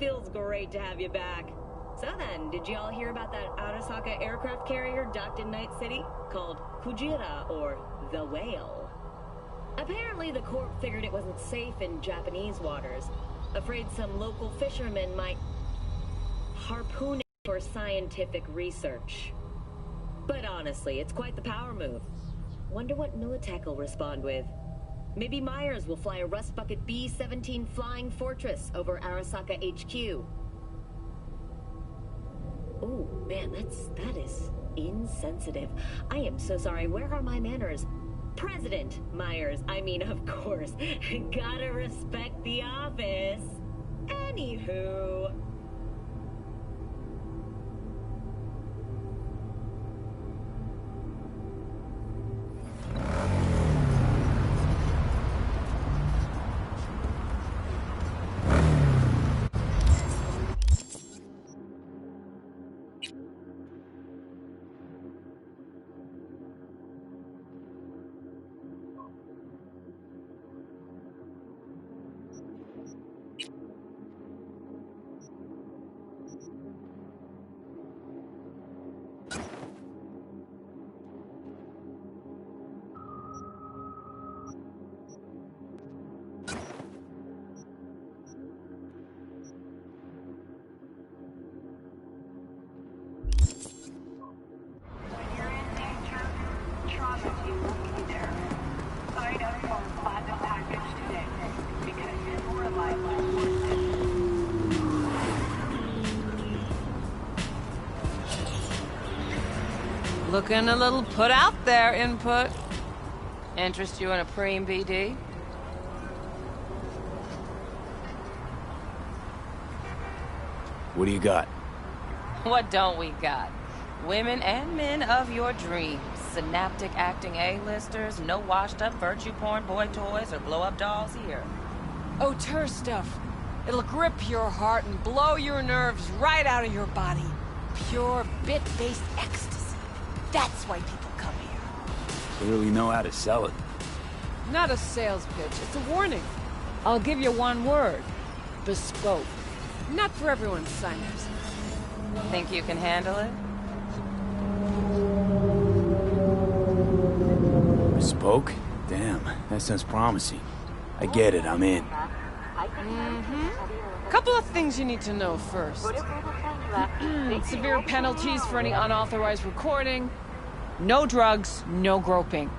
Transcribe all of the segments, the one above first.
Feels great to have you back. So then, did you all hear about that Arasaka aircraft carrier docked in Night City? Called Kujira, or the Whale. Apparently the Corp figured it wasn't safe in Japanese waters. Afraid some local fishermen might harpoon it for scientific research. But honestly, it's quite the power move. Wonder what Militech will respond with. Maybe Myers will fly a Rust Bucket B-17 Flying Fortress over Arasaka HQ. Oh, man, that is insensitive. I am so sorry. Where are my manners? President Myers, I mean, of course. Gotta respect the office. Anywho... Looking a little put out there, Input. Interest you in a preem BD? What do you got? What don't we got? Women and men of your dreams. Synaptic acting A-listers, no washed-up virtue porn boy toys or blow-up dolls here. Auteur stuff. It'll grip your heart and blow your nerves right out of your body. Pure bit-based ecstasy. That's why people come here. Clearly know how to sell it. Not a sales pitch, it's a warning. I'll give you one word. Bespoke. Not for everyone's signers. Think you can handle it? Bespoke? Damn, that sounds promising. I get it, I'm in. Couple of things you need to know first. Severe penalties for any unauthorized recording. No drugs, no groping.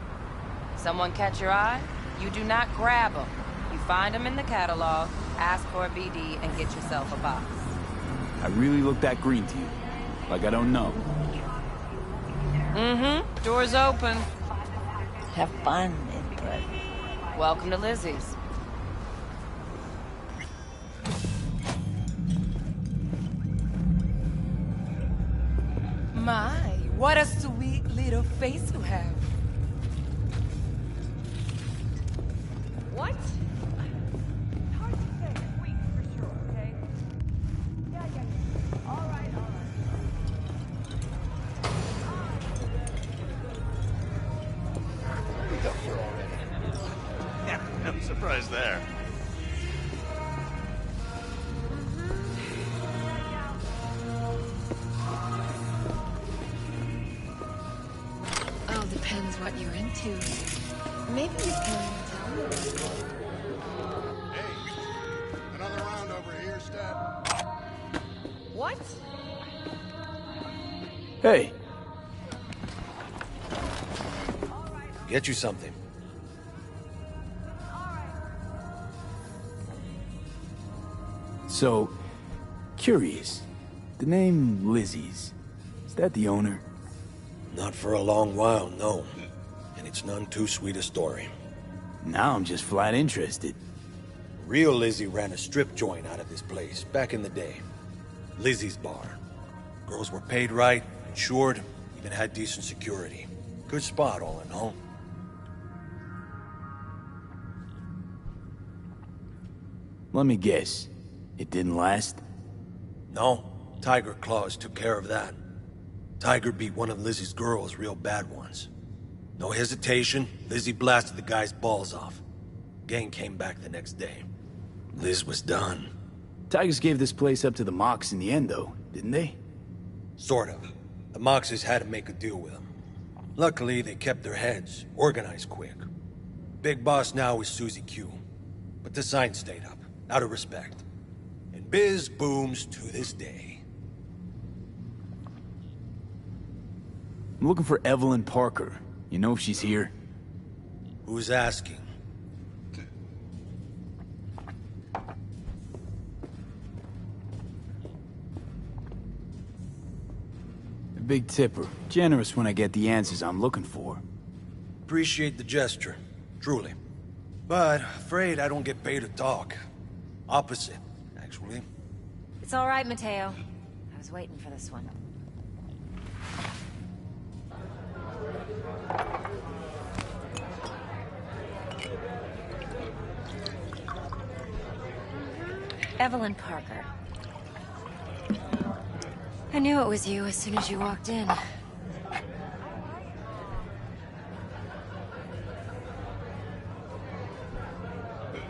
Someone catch your eye? You do not grab them. You find them in the catalog, ask for a BD, and get yourself a box. I really look that green to you. Like I don't know. Door's open. Have fun, Input. Welcome to Lizzie's. My, what a sweet little face you have. What? Hard to say. Weak for sure, okay? Yeah. All right. Yeah, I'm surprised there. Oh, depends what you're into. Maybe you can tell me. Hey, another round over here, Stab. What? Hey, Get you something. so, curious. The name Lizzie's, is that the owner? Not for a long while, no. And it's none too sweet a story. Now I'm just flat interested. Real Lizzie ran a strip joint out of this place, back in the day. Lizzie's Bar. Girls were paid right, insured, even had decent security. Good spot, all in all. Let me guess. It didn't last? No, Tiger Claws took care of that. Tiger beat one of Lizzie's girls real bad ones. No hesitation, Lizzie blasted the guy's balls off. Gang came back the next day. Liz was done. Tigers gave this place up to the Mox in the end, though, didn't they? Sort of. The Moxes had to make a deal with them. Luckily, they kept their heads, organized quick. Big boss now is Susie Q. But the sign stayed up, out of respect. And biz booms to this day. I'm looking for Evelyn Parker. You know if she's here? Who's asking? A big tipper. Generous when I get the answers I'm looking for. Appreciate the gesture, truly. But afraid I don't get paid to talk. Opposite, actually. It's all right, Mateo. I was waiting for this one. Evelyn Parker. I knew it was you as soon as you walked in.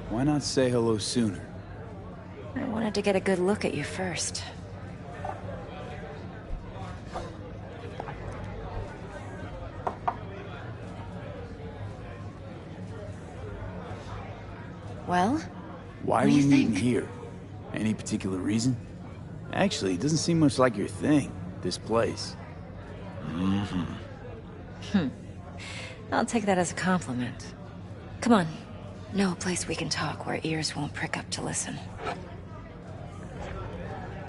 Why not say hello sooner? I wanted to get a good look at you first. Well? Why are we meeting here? Any particular reason? Actually, it doesn't seem much like your thing, this place. I'll take that as a compliment. Come on. Know a place we can talk where ears won't prick up to listen.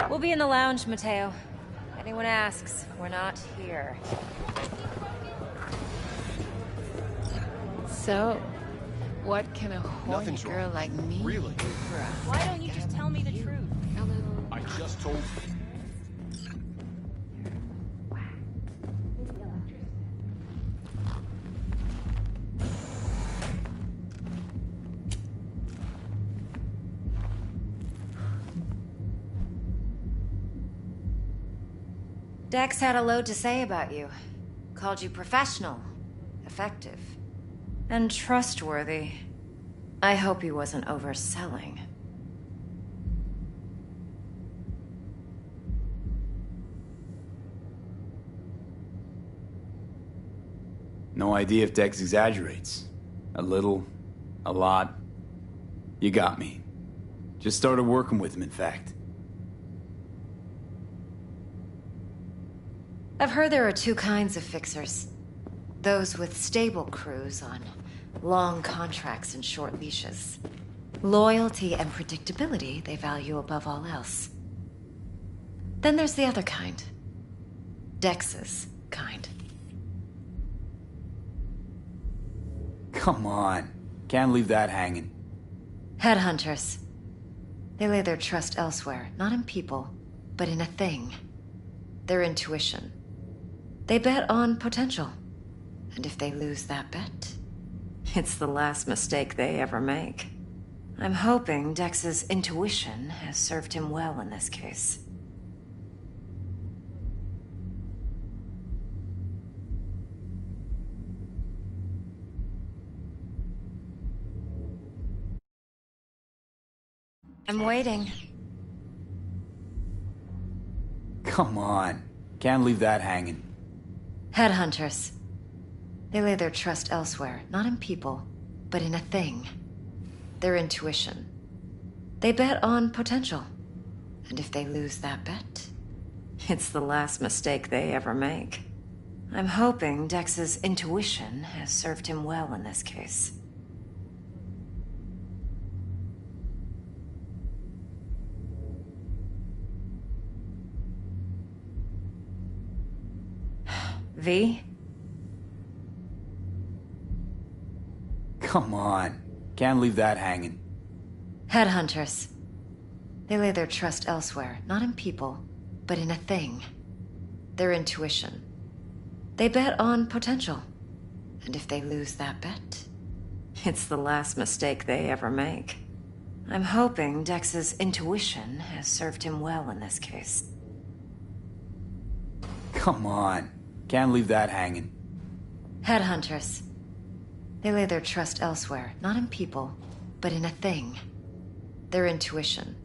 We'll be in the lounge, Mateo. Anyone asks, we're not here. So, what can a horny Nothing's girl wrong. like me Really? do for a... Why don't you just tell me the truth? I just told Dex had a load to say about you. Called you professional, effective, and trustworthy. I hope he wasn't overselling. No idea if Dex exaggerates. A little, a lot. You got me. Just started working with him, in fact. I've heard there are two kinds of fixers. Those with stable crews on long contracts and short leashes. Loyalty and predictability they value above all else. Then there's the other kind. Dex's kind. Come on. Can't leave that hanging. Headhunters. They lay their trust elsewhere, not in people, but in a thing. Their intuition. They bet on potential. And if they lose that bet, it's the last mistake they ever make. I'm hoping Dex's intuition has served him well in this case. I'm waiting. Come on. Can't leave that hanging. Headhunters. They lay their trust elsewhere, not in people, but in a thing. Their intuition. They bet on potential. And if they lose that bet, it's the last mistake they ever make. I'm hoping Dex's intuition has served him well in this case. V? Come on. Can't leave that hanging. Headhunters. They lay their trust elsewhere, not in people, but in a thing. Their intuition. They bet on potential. And if they lose that bet, it's the last mistake they ever make. I'm hoping Dex's intuition has served him well in this case. Come on. Can't leave that hanging. Headhunters. They lay their trust elsewhere, not in people, but in a thing. Their intuition.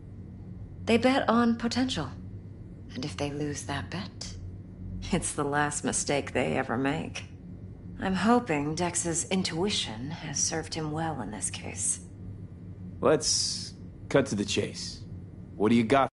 They bet on potential. And if they lose that bet, it's the last mistake they ever make. I'm hoping Dex's intuition has served him well in this case. Let's cut to the chase. What do you got?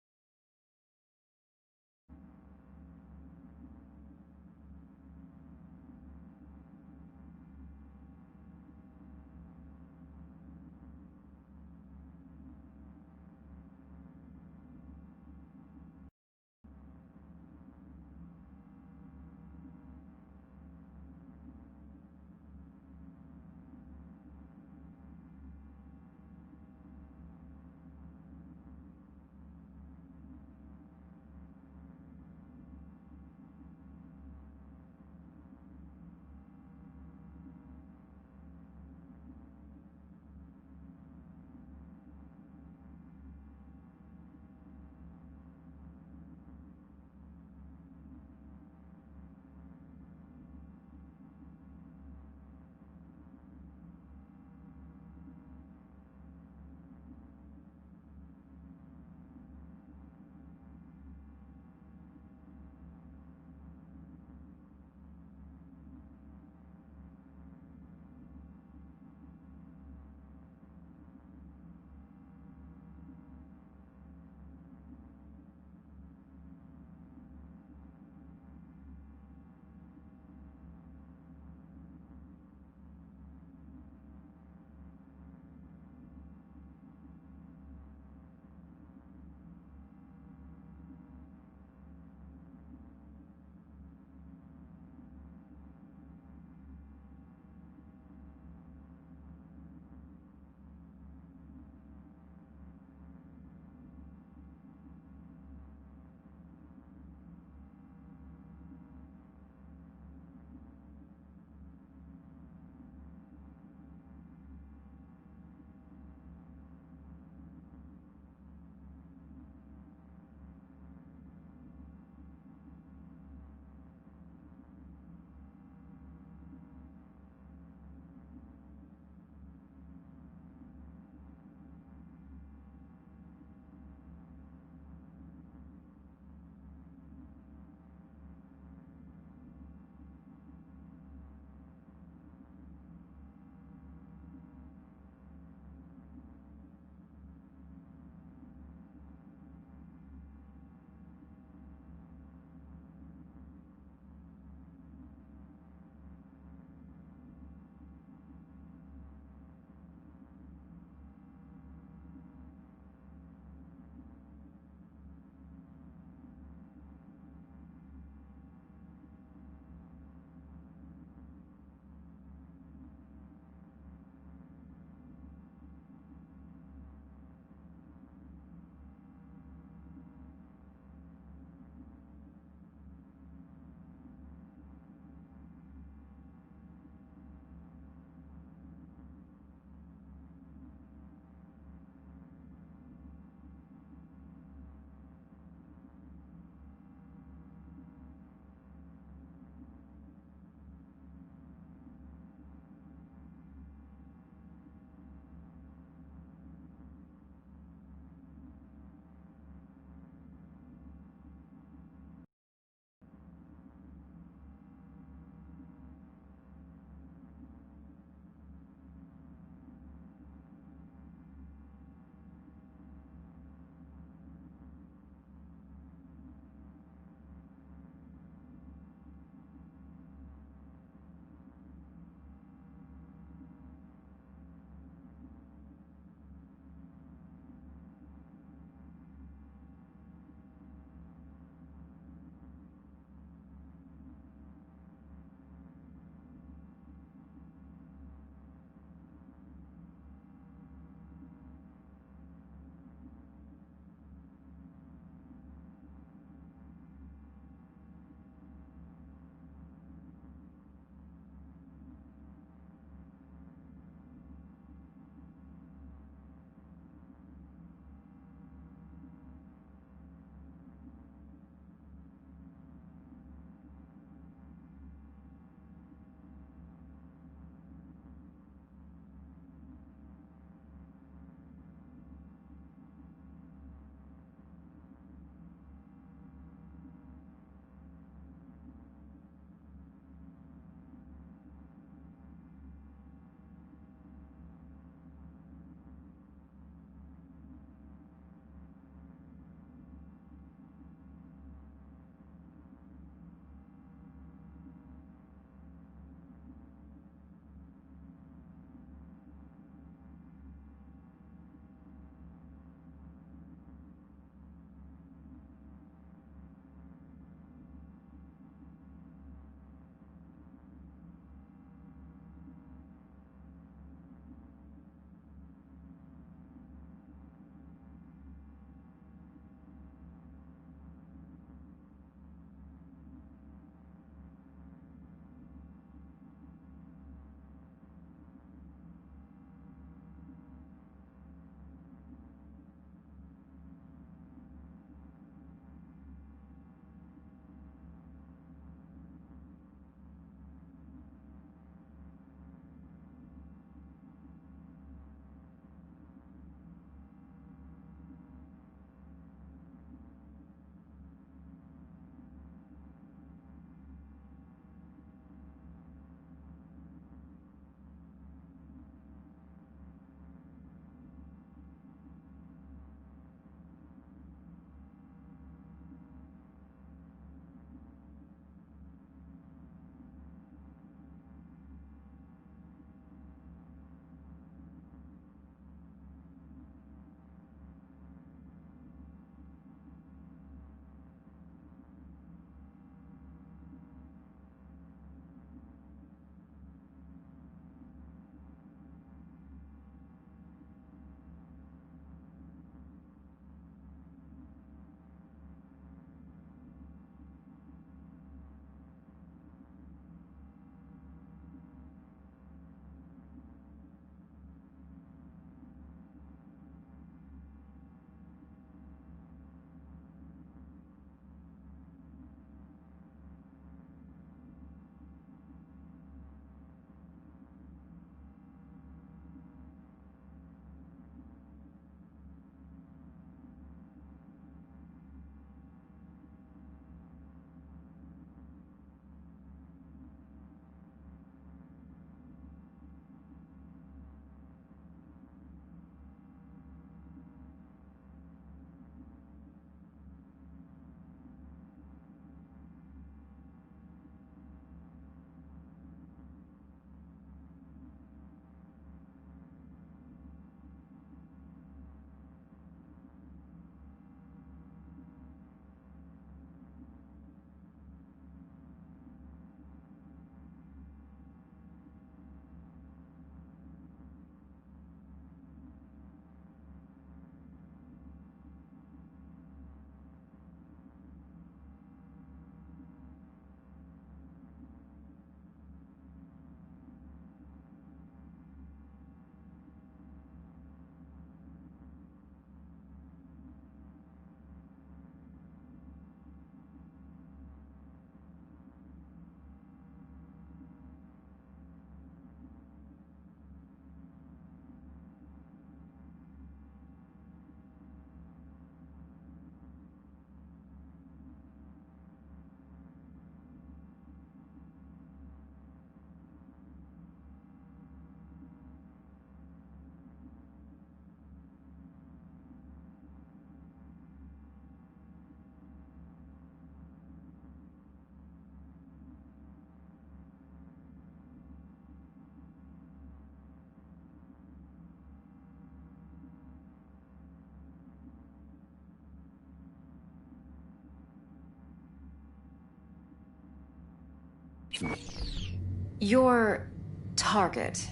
Your target.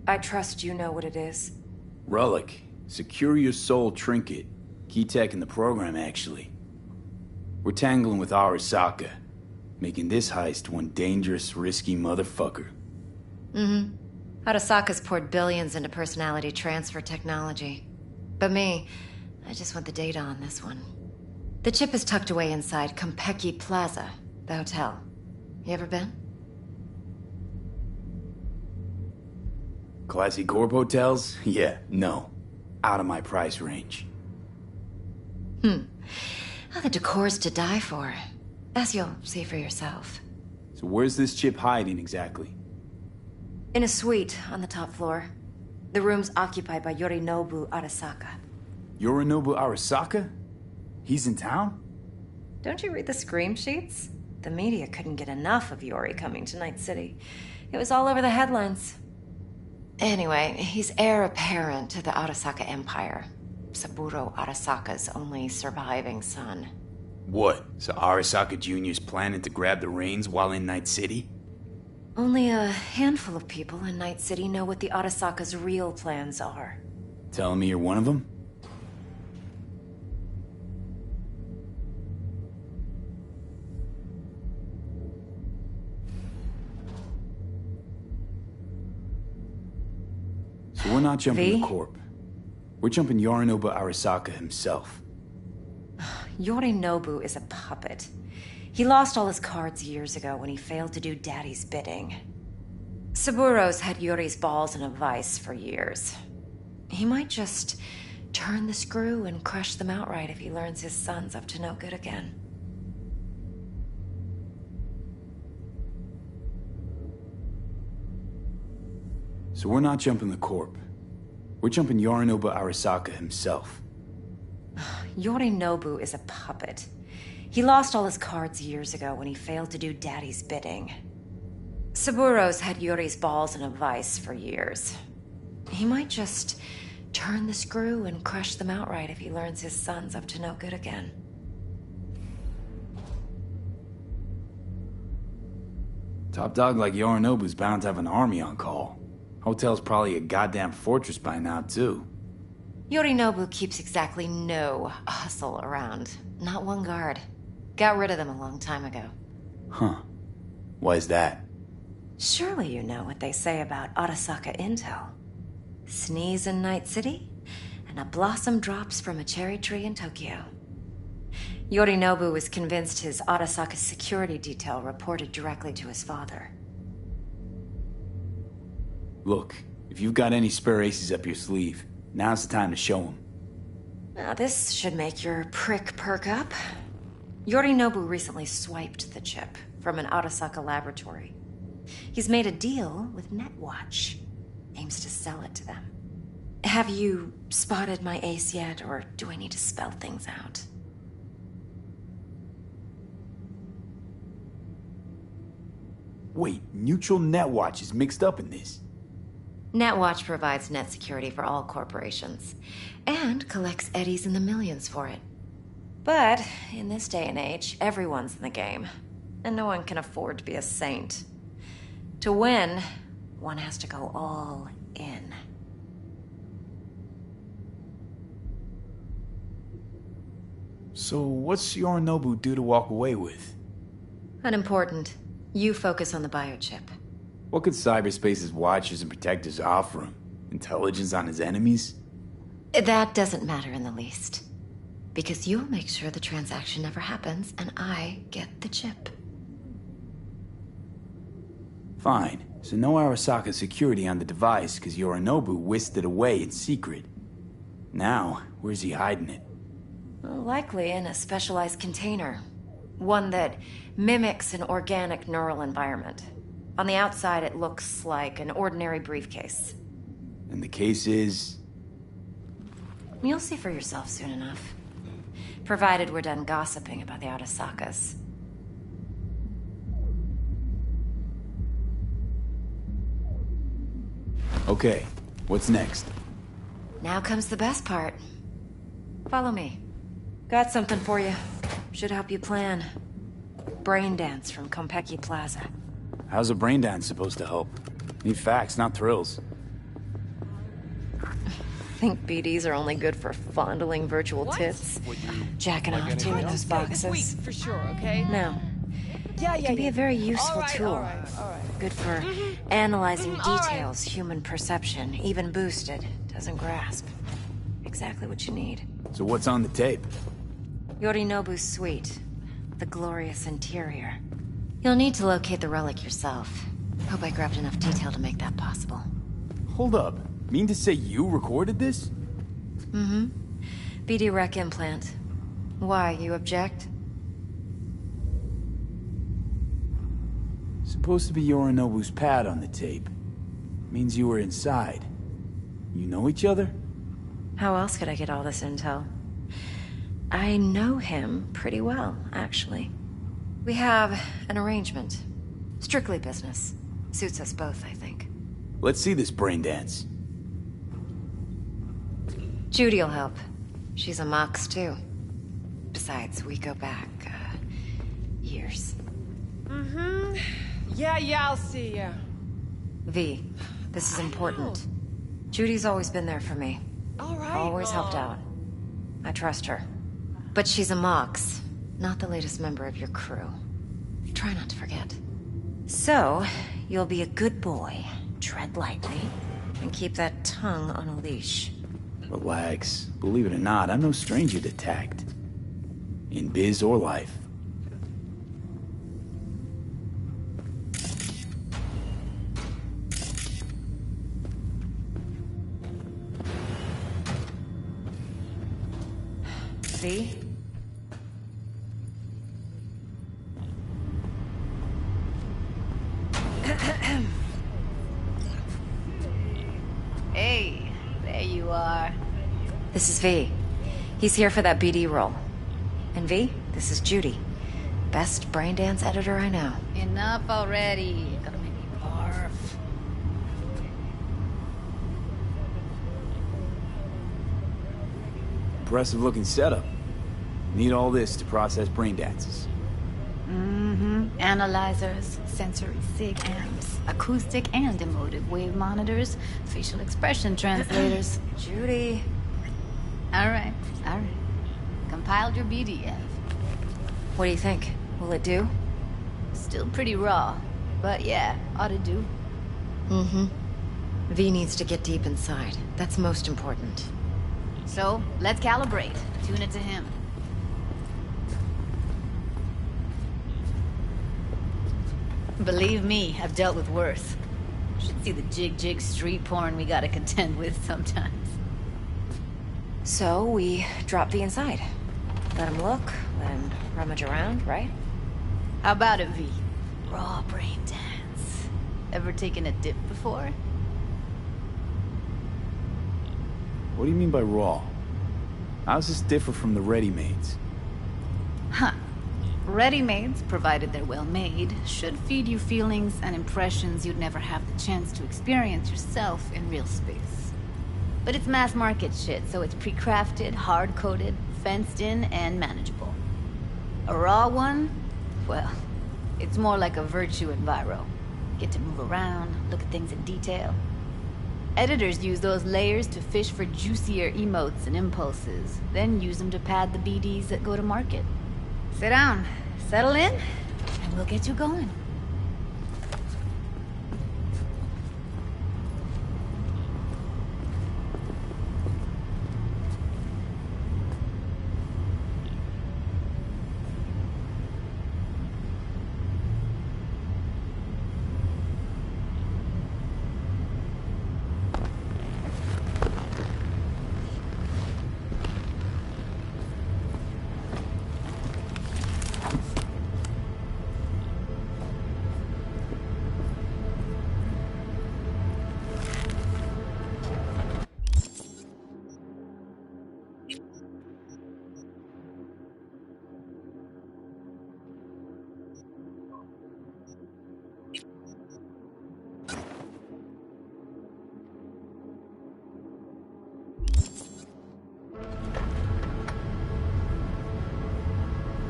I trust you know what it is. Relic. Secure your soul trinket. Key tech in the program, actually. We're tangling with Arasaka, making this heist one dangerous, risky motherfucker. Mm-hmm. Arasaka's poured billions into personality transfer technology. But me, I just want the data on this one. The chip is tucked away inside Konpeki Plaza, the hotel. You ever been? Classy Corp hotels? Yeah, no. Out of my price range. Well, the decor's to die for, as you'll see for yourself. So where's this chip hiding exactly? In a suite on the top floor. The room's occupied by Yorinobu Arasaka. Yorinobu Arasaka? He's in town? Don't you read the scream sheets? The media couldn't get enough of Yori coming to Night City. It was all over the headlines. Anyway, he's heir apparent to the Arasaka Empire. Saburo Arasaka's only surviving son. What? So Arasaka Jr.'s planning to grab the reins while in Night City? Only a handful of people in Night City know what the Arasaka's real plans are. Telling me you're one of them? So we're not jumping the Corp. We're jumping Yorinobu Arasaka himself. Yorinobu is a puppet. He lost all his cards years ago when he failed to do Daddy's bidding. Saburo's had Yori's balls in a vice for years. He might just turn the screw and crush them outright if he learns his son's up to no good again. So we're not jumping the Corp. We're jumping Yorinobu Arasaka himself. Yorinobu is a puppet. He lost all his cards years ago when he failed to do Daddy's bidding. Saburo's had Yori's balls in a vice for years. He might just turn the screw and crush them outright if he learns his son's up to no good again. Top dog like Yorinobu's bound to have an army on call. Hotel's probably a goddamn fortress by now, too. Yorinobu keeps exactly no hustle around. Not one guard. Got rid of them a long time ago. Huh. Why's that? Surely you know what they say about Arasaka intel. Sneeze in Night City, and a blossom drops from a cherry tree in Tokyo. Yorinobu was convinced his Arasaka security detail reported directly to his father. Look, if you've got any spare aces up your sleeve, now's the time to show them. Now this should make your prick perk up. Yorinobu recently swiped the chip from an Arasaka laboratory. He's made a deal with Netwatch. Aims to sell it to them. Have you spotted my ace yet, or do I need to spell things out? Wait, Neutral Netwatch is mixed up in this. Netwatch provides net security for all corporations, and collects eddies in the millions for it. But, in this day and age, everyone's in the game, and no one can afford to be a saint. To win, one has to go all in. So what's Yorinobu due to walk away with? Unimportant. You focus on the biochip. What could cyberspace's watchers and protectors offer him? Intelligence on his enemies? That doesn't matter in the least. Because you'll make sure the transaction never happens, and I get the chip. Fine. So no Arasaka security on the device because Yorinobu whisked it away in secret. Now, where's he hiding it? Well, likely in a specialized container. One that mimics an organic neural environment. On the outside, it looks like an ordinary briefcase. And the case is? You'll see for yourself soon enough. Provided we're done gossiping about the Arasakas. Okay, what's next? Now comes the best part. Follow me. Got something for you. Should help you plan. Brain dance from Konpeki Plaza. How's a brain dance supposed to help? Need facts, not thrills. Think BDs are only good for fondling virtual tits? Jacking off too in those boxes? This week, for sure, okay? No. It can be a very useful tool. All right. Good for analyzing details human perception, even boosted, doesn't grasp. Exactly what you need. So what's on the tape? Yorinobu's suite. The glorious interior. You'll need to locate the relic yourself. Hope I grabbed enough detail to make that possible. Hold up. Mean to say you recorded this? Mm-hmm. BD rec implant. Why, you object? Supposed to be Yorinobu's pad on the tape. Means you were inside. You know each other? How else could I get all this intel? I know him pretty well, actually. We have an arrangement. Strictly business. Suits us both, I think. Let's see this brain dance. Judy'll help. She's a Mox, too. Besides, we go back, years. Mm-hmm. Yeah, I'll see ya. V, this is important. Judy's always been there for me. All right. Always helped out. I trust her. But she's a Mox, not the latest member of your crew. Try not to forget. So, you'll be a good boy, tread lightly, and keep that tongue on a leash. Relax. Believe it or not, I'm no stranger to tact. In biz or life. See? Hey, there you are. This is V. He's here for that BD role. And V, this is Judy. Best brain dance editor I know. Enough already. Gonna make me barf. Impressive looking setup. Need all this to process brain dances. Analyzers, sensory sig amps, acoustic and emotive wave monitors, facial expression translators. Judy. All right. Compiled your BDF. What do you think? Will it do? Still pretty raw, but yeah, ought to do. Mm-hmm. V needs to get deep inside. That's most important. So, let's calibrate. Tune it to him. Believe me, I've dealt with worse. Should see the jig street porn we gotta contend with sometimes. So, we drop V inside. Let him look, let him rummage around, right? How about it, V? Raw brain dance. Ever taken a dip before? What do you mean by raw? How's this differ from the ready-mades? Huh. Ready-mades, provided they're well made, should feed you feelings and impressions you'd never have the chance to experience yourself in real space. But it's mass market shit, so it's pre-crafted, hard-coded, fenced in, and manageable. A raw one? Well, it's more like a virtue enviro. Get to move around, look at things in detail. Editors use those layers to fish for juicier emotes and impulses, then use them to pad the BDs that go to market. Sit down, settle in, and we'll get you going.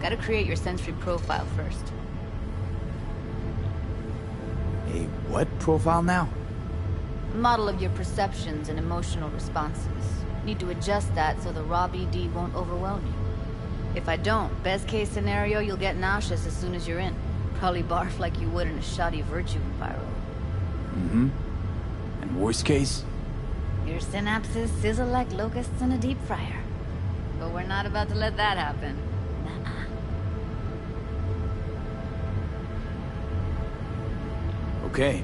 Gotta create your sensory profile first. What profile now? Model of your perceptions and emotional responses. Need to adjust that so the raw BD won't overwhelm you. If I don't, best case scenario, you'll get nauseous as soon as you're in. Probably barf like you would in a shoddy virtue enviro. Mm-hmm. And worst case? Your synapses sizzle like locusts in a deep fryer. But we're not about to let that happen. Nuh-uh. Okay.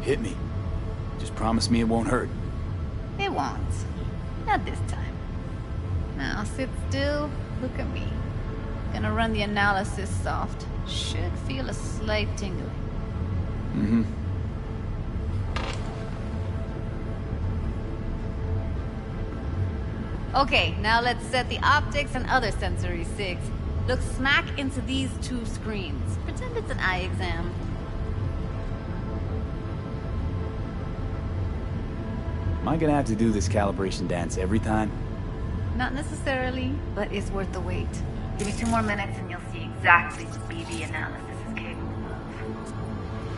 Hit me. Just promise me it won't hurt. It won't. Not this time. Now sit still, look at me. Gonna run the analysis soft. Should feel a slight tingling. Mm-hmm. Okay, now let's set the optics and other sensory sigs. Look smack into these two screens. Pretend it's an eye exam. Am I gonna have to do this calibration dance every time? Not necessarily, but it's worth the wait. Give me 2 more minutes and you'll see exactly what BD analysis is capable of.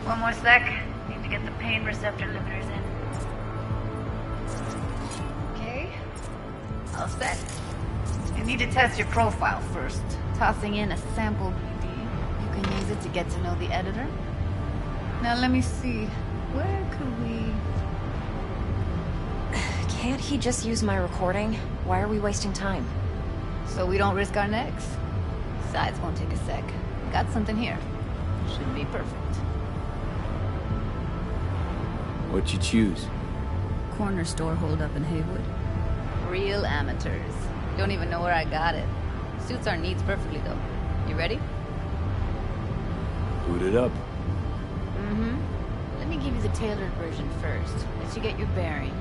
One more sec. Need to get the pain receptor limiters in. Okay. All set. You need to test your profile first. Tossing in a sample BD. You can use it to get to know the editor. Now let me see. Where could we... Can't he just use my recording? Why are we wasting time? So we don't risk our necks. Besides, won't take a sec. Got something here. Should be perfect. What'd you choose? Corner store holdup in Haywood. Real amateurs. Don't even know where I got it. Suits our needs perfectly, though. You ready? Boot it up. Mm-hmm. Let me give you the tailored version first. Let you get your bearings.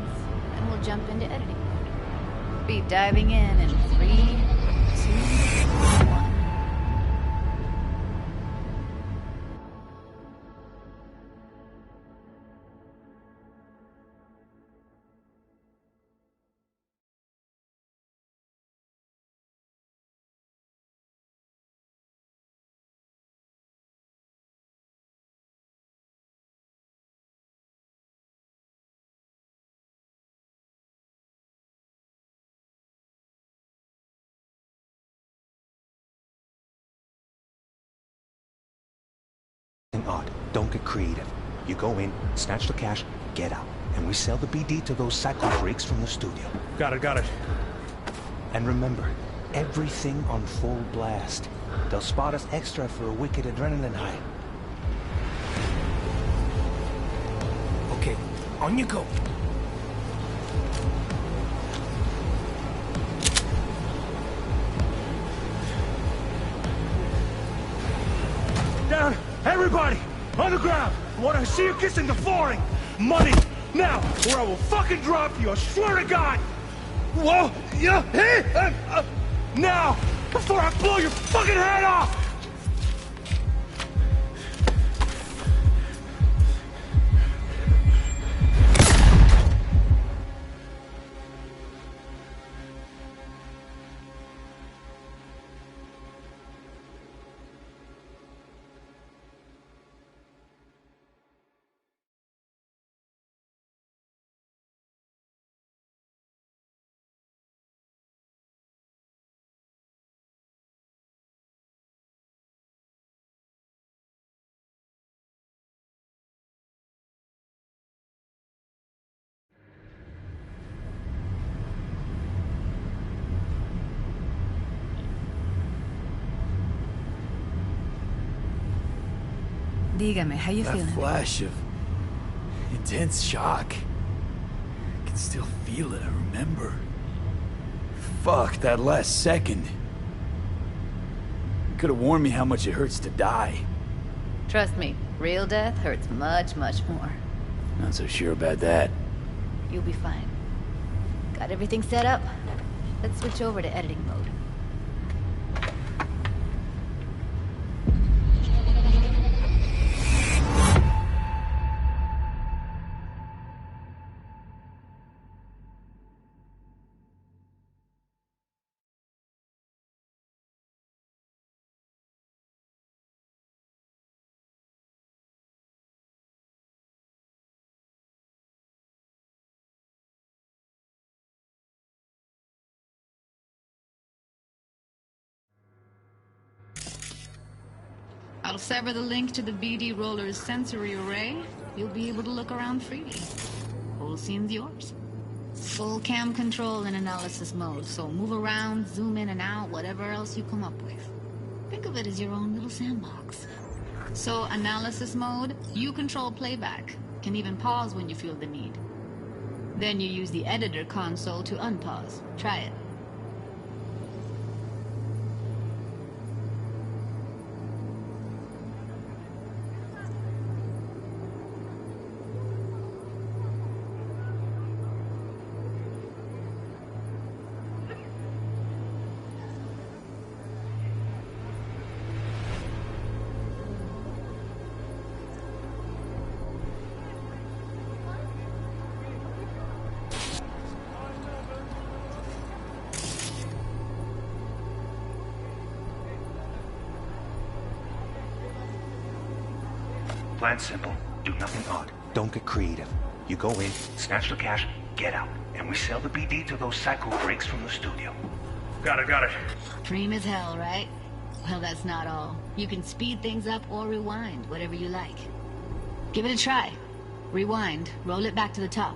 Then we'll jump into editing mode. Be diving in 3, 2, 1. Odd. Don't get creative. You go in, snatch the cash, get out. And we sell the BD to those psycho freaks from the studio. Got it. And remember, everything on full blast. They'll spot us extra for a wicked adrenaline high. Okay, on you go. Down! Everybody! On the ground! I want to see you kissing the flooring! Money! Now! Or I will fucking drop you, I swear to God! Whoa! Yeah! Hey! Now! Before I blow your fucking head off! Dígame, how you That feeling? flash of intense shock. I can still feel it, I remember. Fuck, that last second. You could have warned me how much it hurts to die. Trust me, real death hurts much, much more. Not so sure about that. You'll be fine. Got everything set up? Let's switch over to editing mode. I'll sever the link to the BD Roller's sensory array. You'll be able to look around freely. Whole scene's yours. Full cam control in analysis mode, so move around, zoom in and out, whatever else you come up with. Think of it as your own little sandbox. So, analysis mode, you control playback. Can even pause when you feel the need. Then you use the editor console to unpause. Try it. Plan simple. Do nothing odd. Don't get creative. You go in, snatch the cash, get out. And we sell the BD to those psycho freaks from the studio. Got it. Dream as hell, right? Well, that's not all. You can speed things up or rewind, whatever you like. Give it a try. Rewind. Roll it back to the top.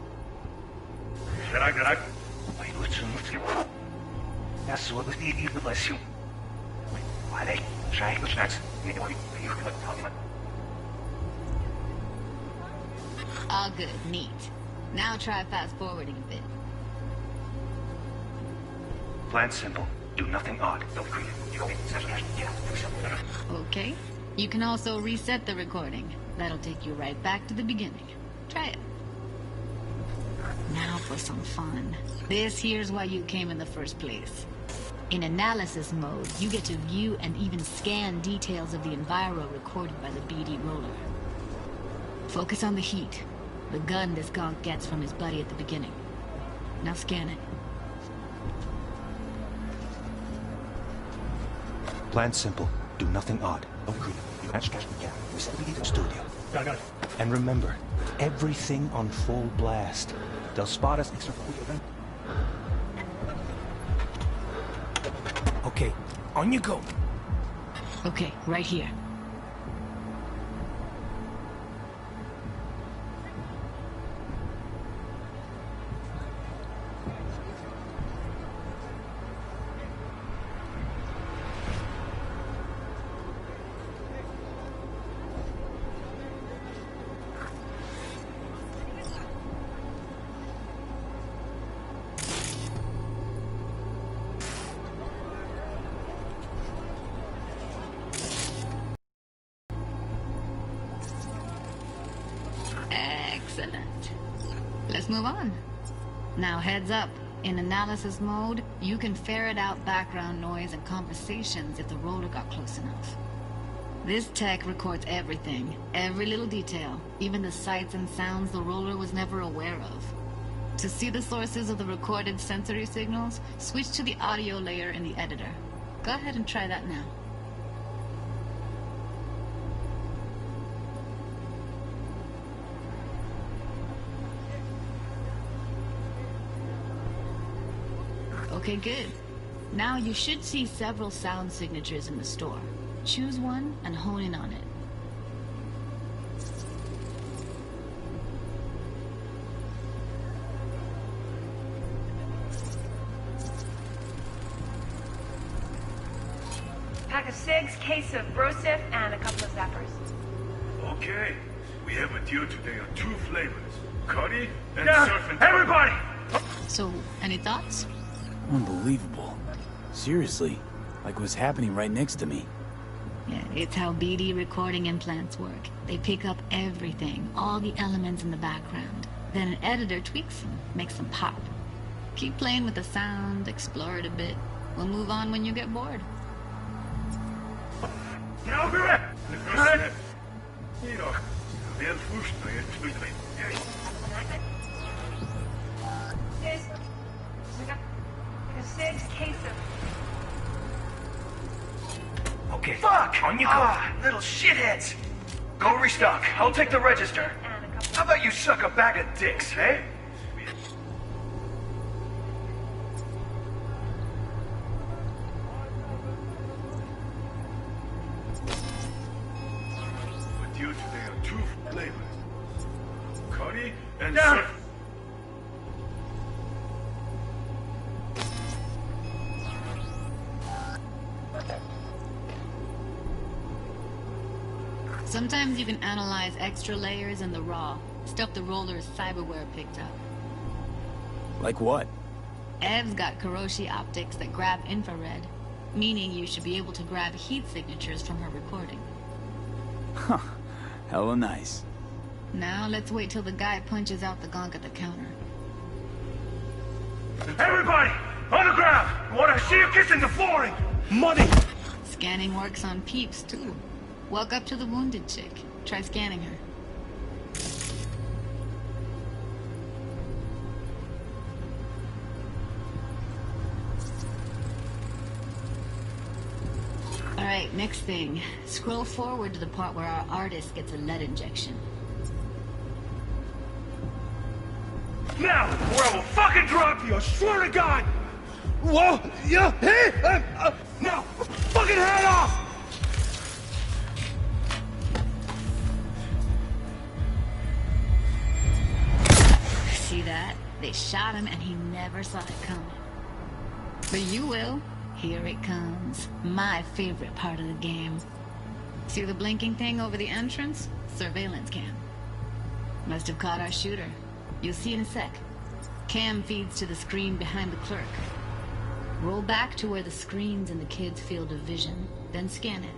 All good. Neat. Now try fast forwarding a bit. Plan simple. Do nothing odd. Don't create. You go in, snatch the cash, get out. Okay. You can also reset the recording. That'll take you right back to the beginning. Try it. Now for some fun. This here's why you came in the first place. In analysis mode, you get to view and even scan details of the enviro recorded by the BD roller. Focus on the heat. The gun this gonk gets from his buddy at the beginning. Now scan it. Plan simple. Do nothing odd. Don't creep. You catch cash again. We said we need a studio. Got it. And remember, everything on full blast. They'll spot us extra for you. Okay, on you go. Okay, right here. Excellent. Let's move on. Now heads up. In analysis mode, you can ferret out background noise and conversations if the roller got close enough. This tech records everything, every little detail, even the sights and sounds the roller was never aware of. To see the sources of the recorded sensory signals, switch to the audio layer in the editor. Go ahead and try that now. Okay, good. Now you should see several sound signatures in the store. Choose one and hone in on it. Pack of cigs, case of Brosif, and a couple of zappers. Okay, we have a deal today on 2 flavors. Curry and Yeah, surf and everybody! So, any thoughts? Unbelievable. Seriously, like what's happening right next to me. Yeah, it's how BD recording implants work. They pick up everything, all the elements in the background. Then an editor tweaks them, makes them pop. Keep playing with the sound, explore it a bit. We'll move on when you get bored. I'll be back! You know, wer fuscht mir jetzt mit mir? A cigs, case of... Okay. Fuck! On you go. Little shitheads! Go restock. I'll take the register. How about you suck a bag of dicks, eh? Ready? And Down. Sometimes you can analyze extra layers in the raw. Stuff the roller's cyberware picked up. Like what? Ev's got Kiroshi optics that grab infrared, meaning you should be able to grab heat signatures from her recording. Huh. Hella nice. Now let's wait till the guy punches out the gonk at the counter. Everybody, on the ground. I want to see you kissing the flooring. Money. Scanning works on peeps, too. Walk up to the wounded chick. Try scanning her. Alright, next thing. Scroll forward to the part where our artist gets a lead injection. Now, or I will fucking drop you, I swear to God! Whoa, yeah, hey! Now, fucking head off! See that? They shot him and he never saw it coming. But you will. Here it comes. My favorite part of the game. See the blinking thing over the entrance? Surveillance cam. Must have caught our shooter. You'll see in a sec. Cam feeds to the screen behind the clerk. Roll back to where the screen's in the kid's field of vision, then scan it.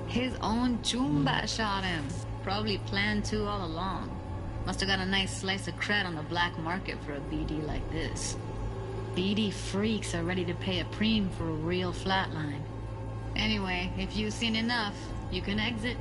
His own Chumba shot him. Probably planned to all along. Must have got a nice slice of cred on the black market for a BD like this. BD freaks are ready to pay a preem for a real flatline. Anyway, if you've seen enough, you can exit.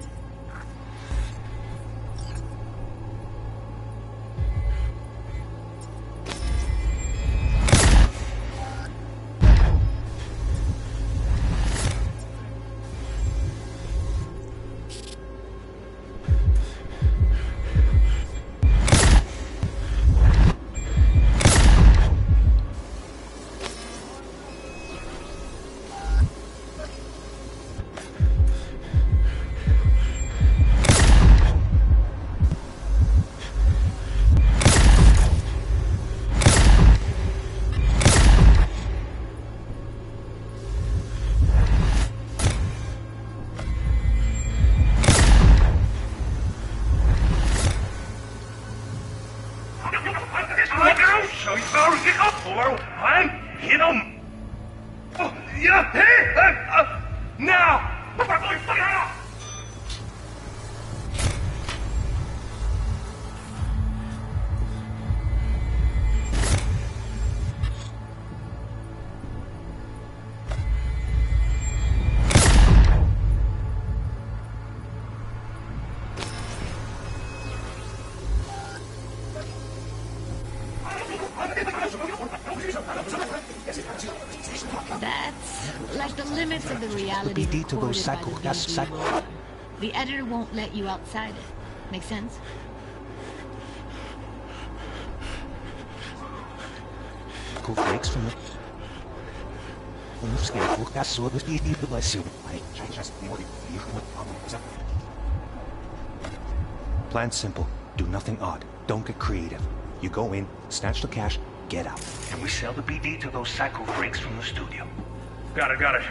That's like the limits of the reality recorded by the BD. The editor won't let you outside it. Make sense? Breaks from the... Plan simple. Do nothing odd. Don't get creative. You go in, snatch the cash, get out. And we sell the BD to those psycho freaks from the studio. Got it.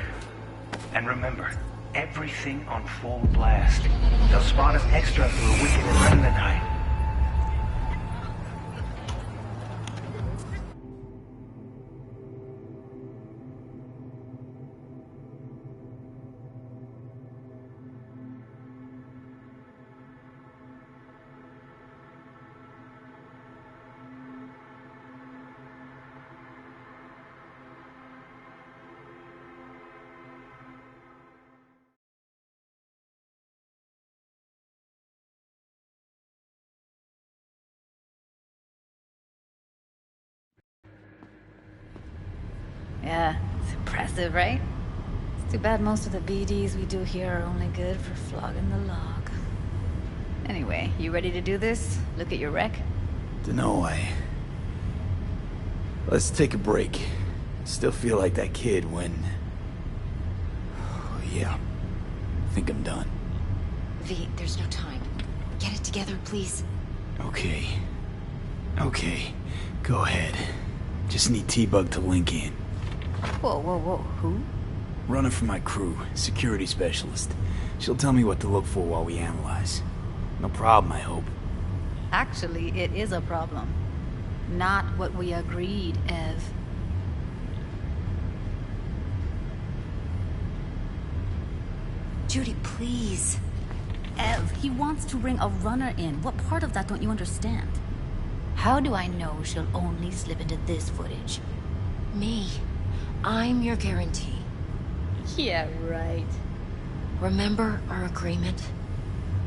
And remember, everything on full blast. They'll spot us extra for a wicked and remnant hide. Yeah, it's impressive, right? Too bad most of the BDs we do here are only good for flogging the log. Anyway, you ready to do this? Look at your wreck? Dunno, Let's take a break. Still feel like that kid when... Oh, yeah. I think I'm done. V, there's no time. Get it together, please. Okay. Okay. Go ahead. Just need T-Bug to link in. Whoa, whoa, whoa. Who? Running for my crew, security specialist. She'll tell me what to look for while we analyze. No problem, I hope. Actually, it is a problem. Not what we agreed, Ev. Judy, please. Ev, he wants to bring a runner in. What part of that don't you understand? How do I know she'll only slip into this footage? Me. I'm your guarantee. Yeah, right. Remember our agreement?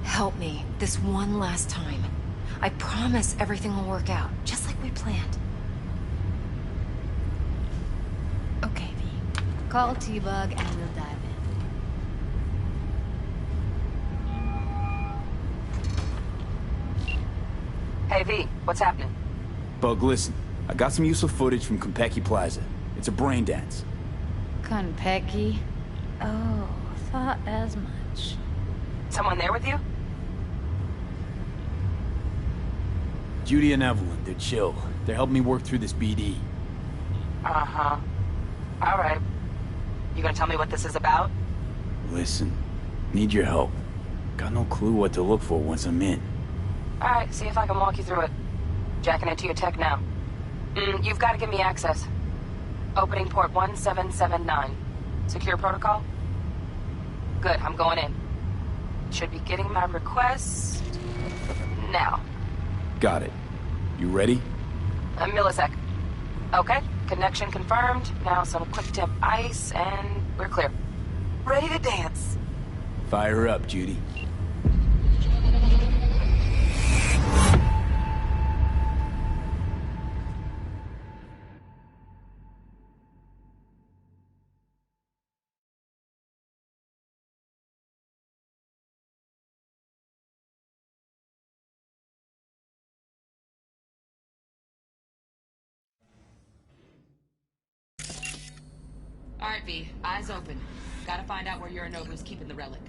Help me this one last time. I promise everything will work out, just like we planned. Okay, V. Call T-Bug and we'll dive in. Hey, V, what's happening? Bug, listen. I got some useful footage from Konpeki Plaza. It's a brain dance. Konpeki? Oh, thought as much. Someone there with you? Judy and Evelyn, they're chill. They're helping me work through this BD. Uh-huh. All right. You gonna tell me what this is about? Listen, need your help. Got no clue what to look for once I'm in. All right, see if I can walk you through it. Jacking into your tech now. You've got to give me access. Opening port 1779. Secure protocol? Good, I'm going in. Should be getting my request... now. Got it. You ready? A millisec. Okay, connection confirmed. Now some quick temp ice, and we're clear. Ready to dance. Fire her up, Judy. All right, V. Eyes open. Gotta find out where Yorinobu's keeping the relic.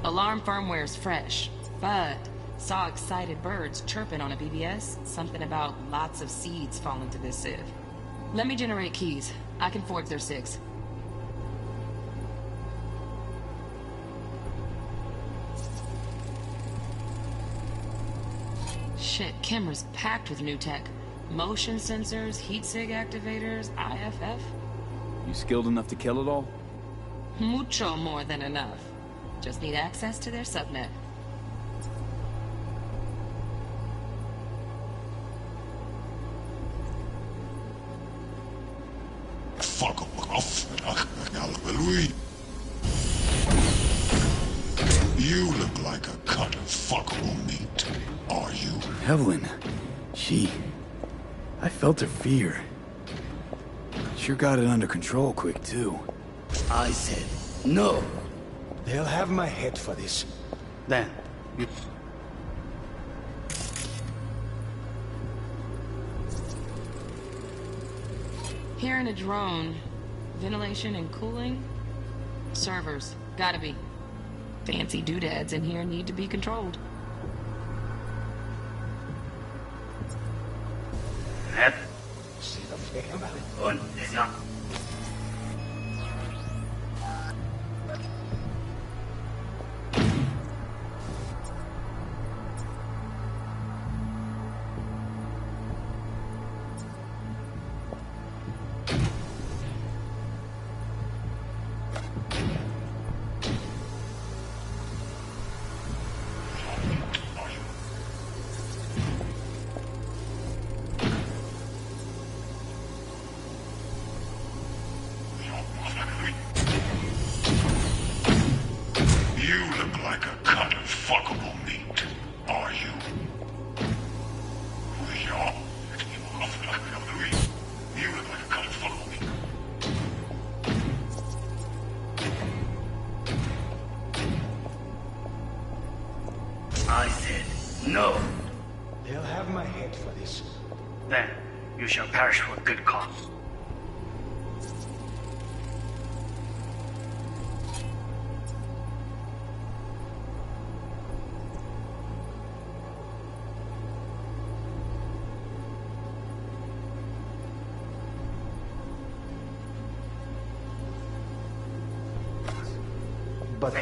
Alarm firmware's fresh, but saw excited birds chirping on a BBS. Something about lots of seeds falling to this sieve. Let me generate keys. I can forge their SIGs. Shit, camera's packed with new tech. Motion sensors, heat sig activators, IFF. You skilled enough to kill it all? Mucho more than enough. Just need access to their subnet. Fuck off. You look like a cut of fuckable meat, are you? Evelyn. I felt her fear. Sure got it under control quick, too. I said, no. They'll have my head for this. Then, you... Here in a drone. Ventilation and cooling? Servers. Gotta be. Fancy doodads in here need to be controlled. Ned? Und ist ja. You look like a cut of fuckable meat, are you? You look like a cut of fuckable meat. I said, no. They'll have my head for this. Then, you shall perish for a good cause. But...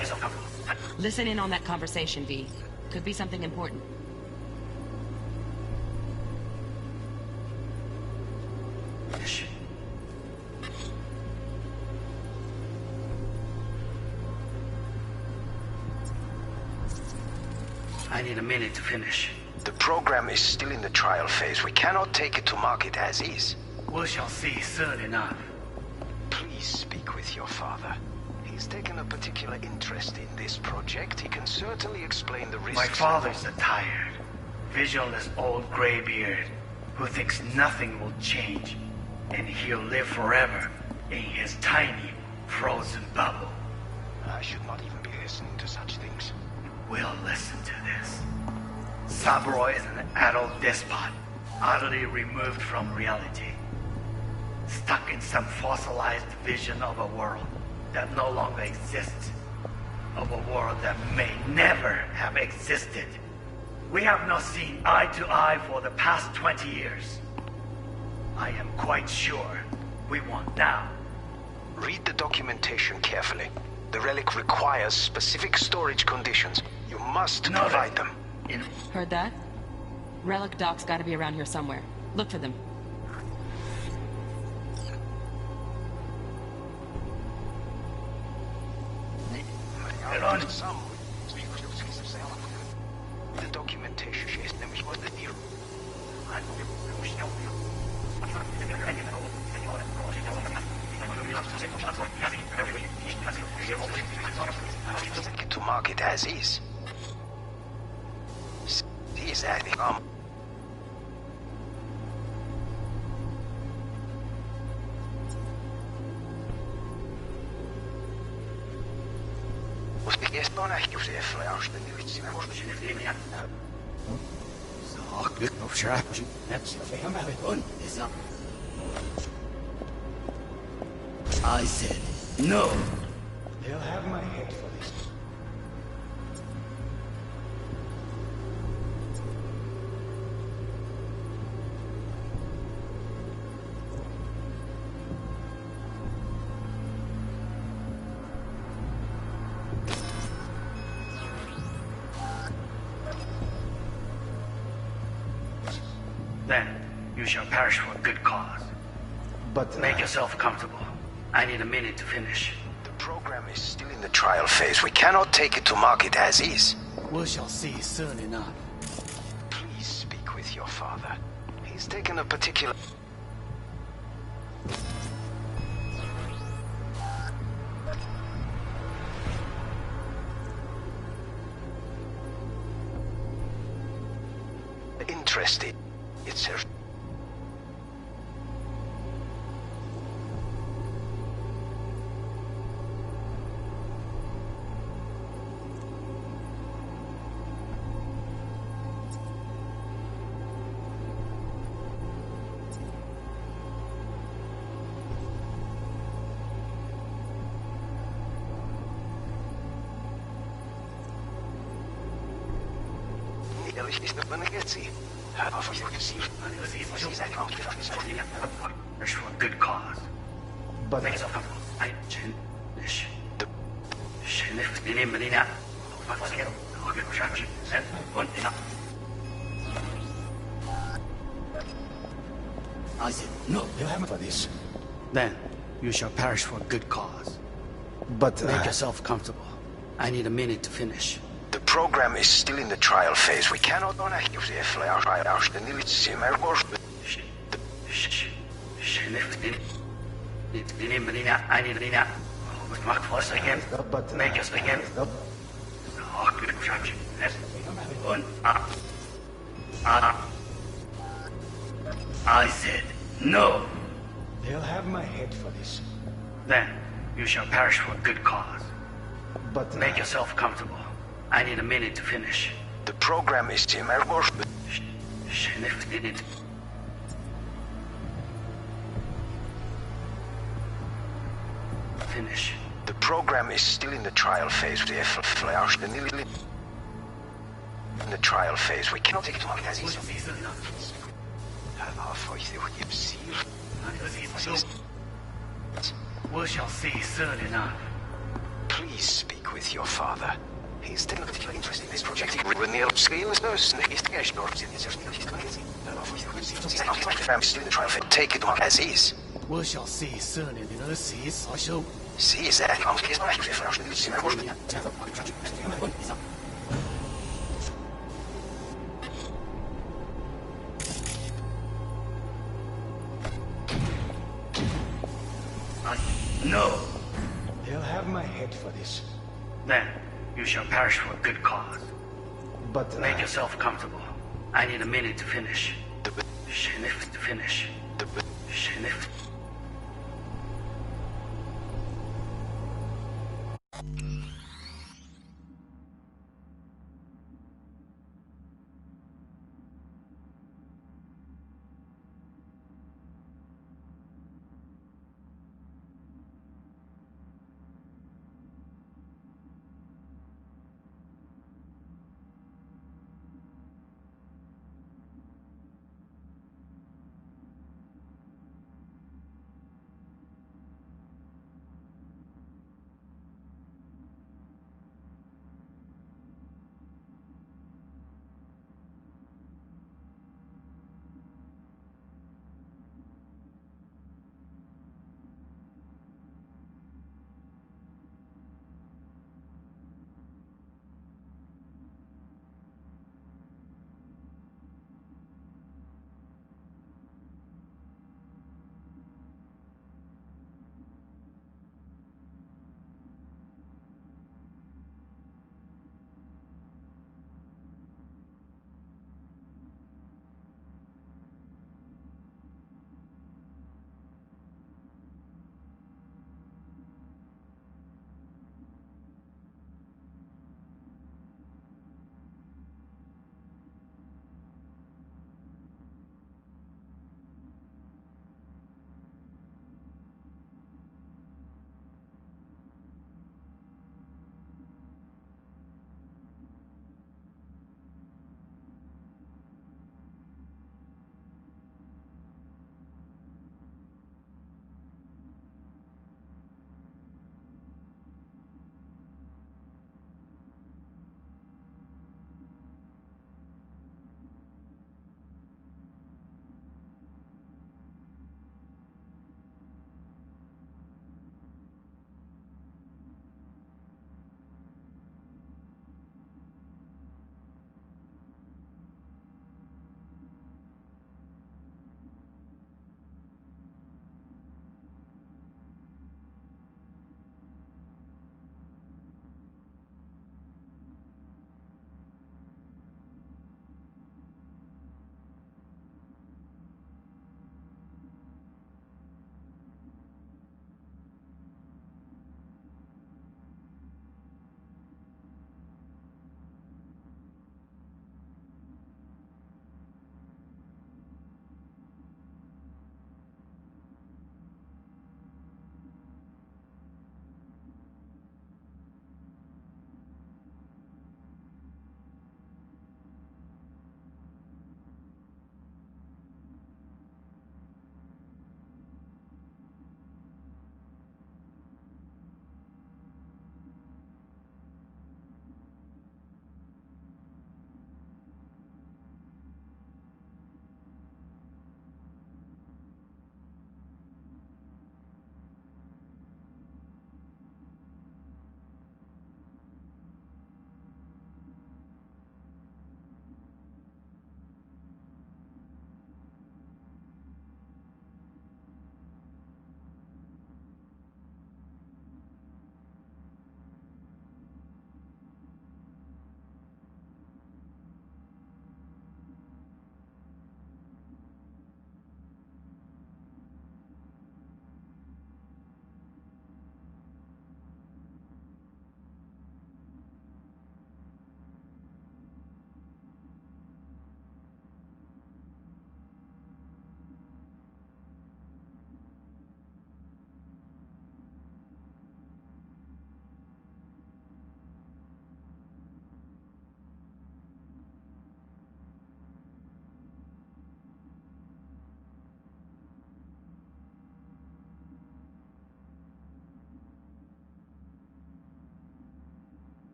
Listen in on that conversation, V. Could be something important. I need a minute to finish. The program is still in the trial phase. We cannot take it to market as is. We shall see soon enough. Please speak with your father. He's taken a particular interest in this project. He can certainly explain the risks. My father's a tired, visionless old graybeard who thinks nothing will change, and he'll live forever in his tiny, frozen bubble. I should not even be listening to such things. We'll listen to this. Saburo is an adult despot, utterly removed from reality. Stuck in some fossilized vision of a world that no longer exists. Of a world that may never have existed. We have not seen eye to eye for the past 20 years. I am quite sure we want now. Read the documentation carefully. The relic requires specific storage conditions. You must provide them. Heard that? Relic docs gotta be around here somewhere. Look for them. The documentation is nämlich was the deal. Take it to market as is. Is that Jest to nähtyus eflejausten yritsinä. Saaklik of shrapnel. That's the family one. Is up. I said, no. They'll have my head for this. Then you shall perish for a good cause. But... Make yourself comfortable. I need a minute to finish. The program is still in the trial phase. We cannot take it to market as is. We shall see soon enough. Please speak with your father. He's taken a particular... interested. It's her... Perish for a good cause. But... Make yourself comfortable. I finish. I said no. You haven't for this. Then you shall perish for a good cause. But... Make yourself comfortable. I need a minute to finish. The program is still in the trial phase. We cannot... I need a again. But... Make us again. I said no. They'll have my head for this. Then you shall perish for a good cause. But... Make yourself comfortable. I need a minute to finish. The program is... Finish. The program is still in the trial phase. In the trial phase. We cannot take it to market as is. We shall see soon enough. Please speak with your father. He's taken a particular interest in this project. Still in the trial phase. Take it to market as is. We shall see soon enough. See, is that? No. They'll have my head for this. Then you shall perish for a good cause. But... Make yourself comfortable. I need a minute to finish. To finish.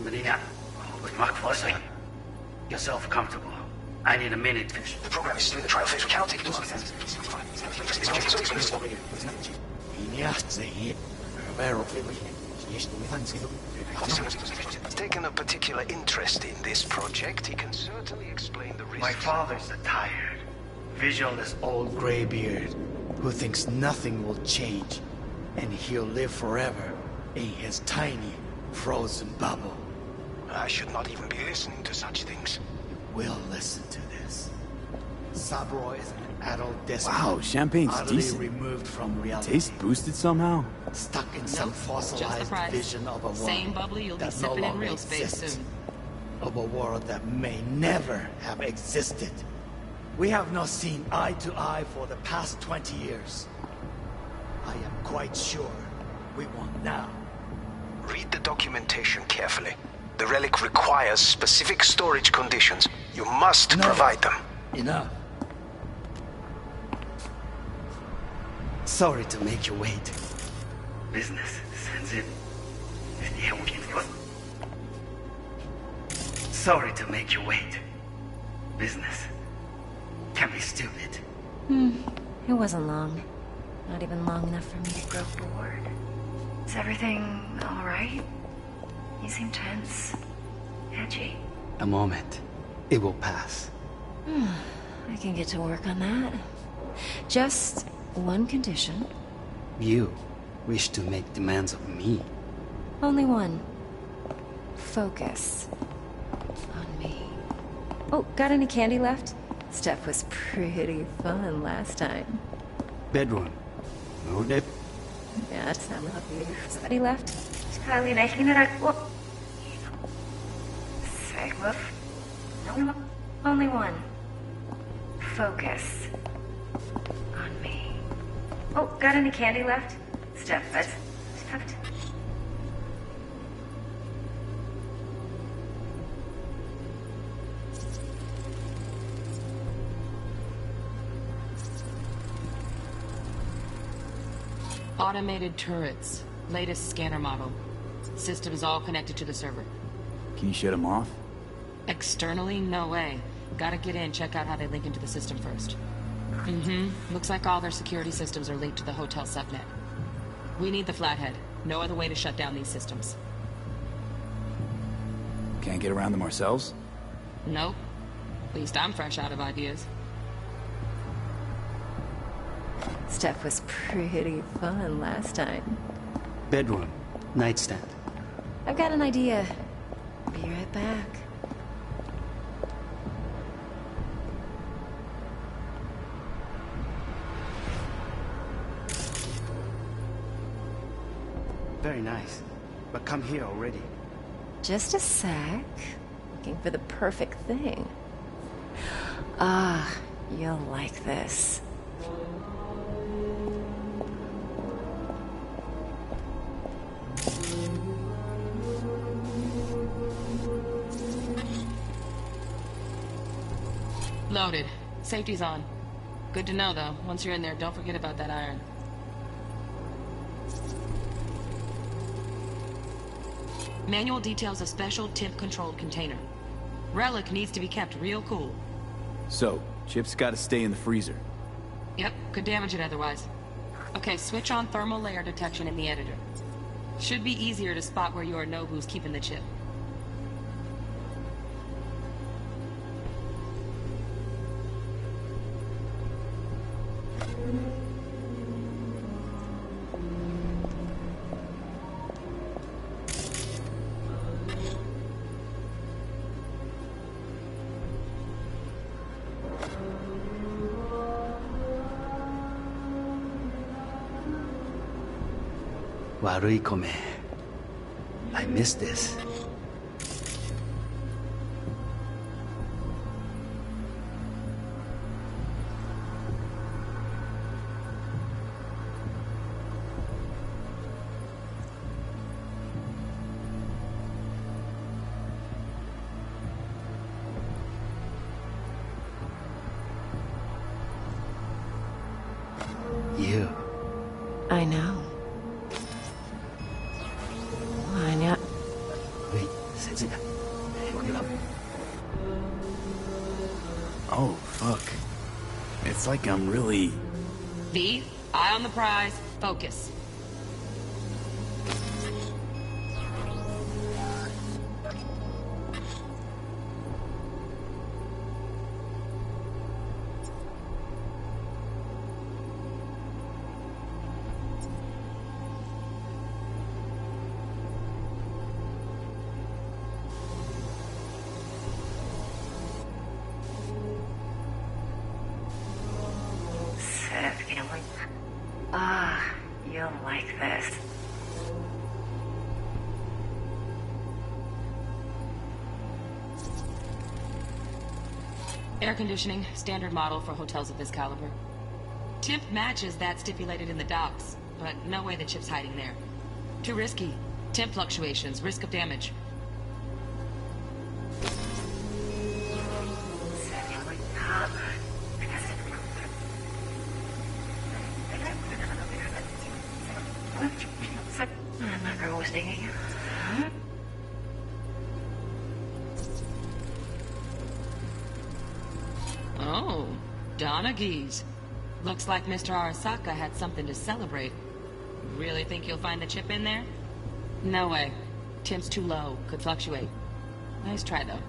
Medina, mark for a second. Yourself comfortable. I need a minute. The program is still in the trial phase. We cannot take it. He's taken a particular interest in this project. He can certainly explain the risks. My father's a tired, visionless old graybeard who thinks nothing will change, and he'll live forever in his tiny, frozen bubble. I should not even be listening to such things. We'll listen to this. Sabro is an adult despot. Wow, champagne's utterly decent. removed from reality. Taste boosted somehow? Stuck in some fossilized vision of a world Same bubbly you'll be that no sipping in longer real space exists. soon. Of a world that may never have existed. We have not seen eye to eye for the past 20 years. I am quite sure we won't now. Read the documentation carefully. The relic requires specific storage conditions. You must provide them. Enough. Sorry to make you wait. Business sends in. Sorry to make you wait. Business can be stupid. It wasn't long. Not even long enough for me to grow bored. Is everything alright? You seem tense. Edgy. A moment. It will pass. I can get to work on that. Just one condition. You wish to make demands of me. Only one. Focus. On me. Oh, got any candy left? Stuff was pretty fun last time. Bedroom. No dip. Yeah, it's not lovely. Somebody left? Kylie, making it a... Say, woof. No, only one. Focus. On me. Oh, got any candy left? Stuff that's stuffed. Automated turrets. Latest scanner model. Systems all connected to the server. Can you shut them off? Externally, no way. Gotta get in, check out how they link into the system first. Looks like all their security systems are linked to the hotel subnet. We need the flathead. No other way to shut down these systems. Can't get around them ourselves? Nope. At least I'm fresh out of ideas. Stuff was pretty fun last time. Bedroom. Nightstand. I've got an idea. Be right back. Very nice. But come here already. Just a sec. Looking for the perfect thing. Ah, you'll like this. Loaded. Safety's on. Good to know, though. Once you're in there, don't forget about that iron. Manual details a special temp-controlled container. Relic needs to be kept real cool. So, Chip's gotta stay in the freezer. Yep, could damage it otherwise. Okay, switch on thermal layer detection in the editor. Should be easier to spot where Yorinobu's keeping the chip. Warui kome. I miss this. You. I know. Oh, fuck. It's like I'm really... V, eye on the prize, focus. You'll like this. Air conditioning, standard model for hotels of this caliber. Temp matches that stipulated in the docs, but no way the chip's hiding there. Too risky. Temp fluctuations, risk of damage. Oh, Donaghy's. Looks like Mr. Arasaka had something to celebrate. Really think you'll find the chip in there? No way. Temp's too low. Could fluctuate. Nice try, though.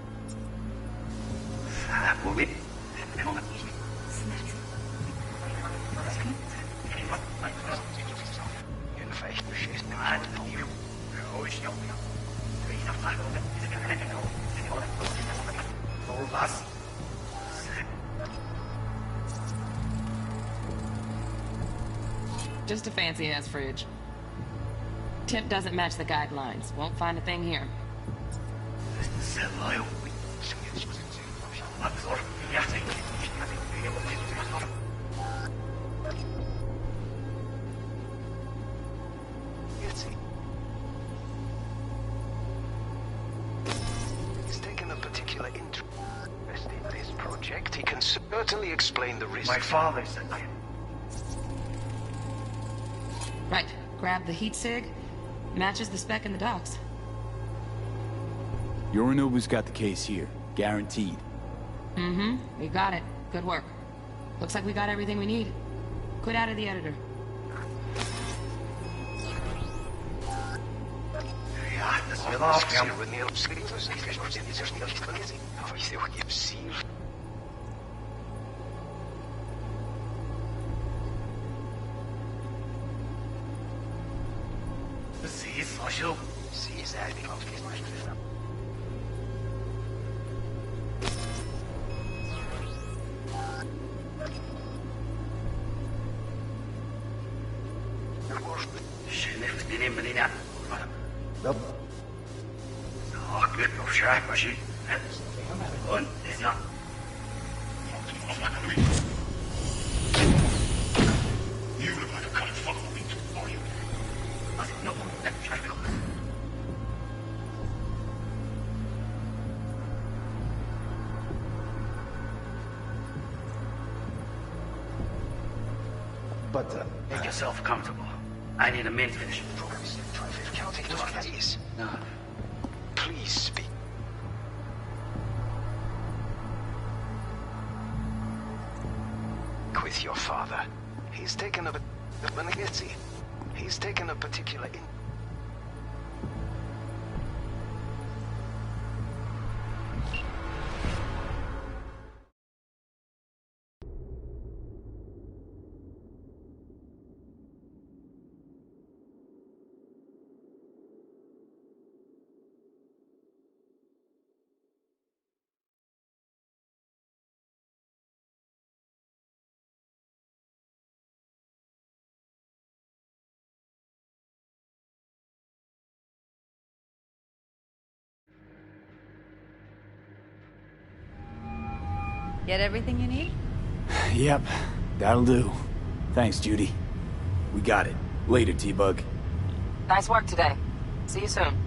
Just a fancy-ass fridge. Temp doesn't match the guidelines. Won't find a thing here. He's taken a particular interest in this project. He can certainly explain the risks. My father said that. Right. Grab the heat sig. Matches the spec in the docs. Yorinobu's got the case here. Guaranteed. Mm-hmm. We got it. Good work. Looks like we got everything we need. Quit out of the editor. You look like a kind of fuckable meat, are you? But, Make yourself comfortable. I need a mint finish. Please. Please speak. With your father. He's taken a particular Get everything you need? Yep, that'll do. Thanks, Judy. We got it. Later, T-Bug. Nice work today. See you soon.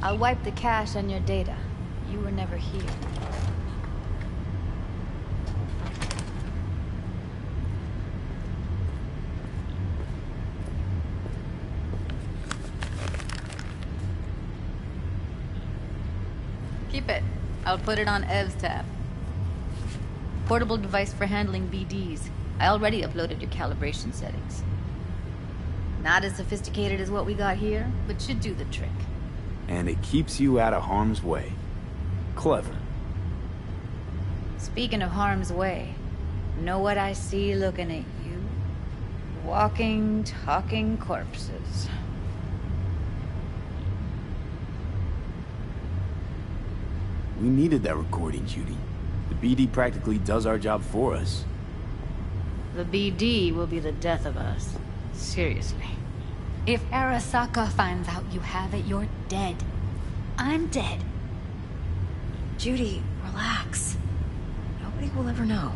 I'll wipe the cache on your data. You were never here. Keep it. I'll put it on Ev's tab. Portable device for handling BDs. I already uploaded your calibration settings. Not as sophisticated as what we got here, but should do the trick. And it keeps you out of harm's way. Clever. Speaking of harm's way, know what I see looking at you? Walking, talking corpses. We needed that recording, Judy. The BD practically does our job for us. The BD will be the death of us. Seriously. If Arasaka finds out you have it, you're dead. I'm dead. Judy, relax. Nobody will ever know.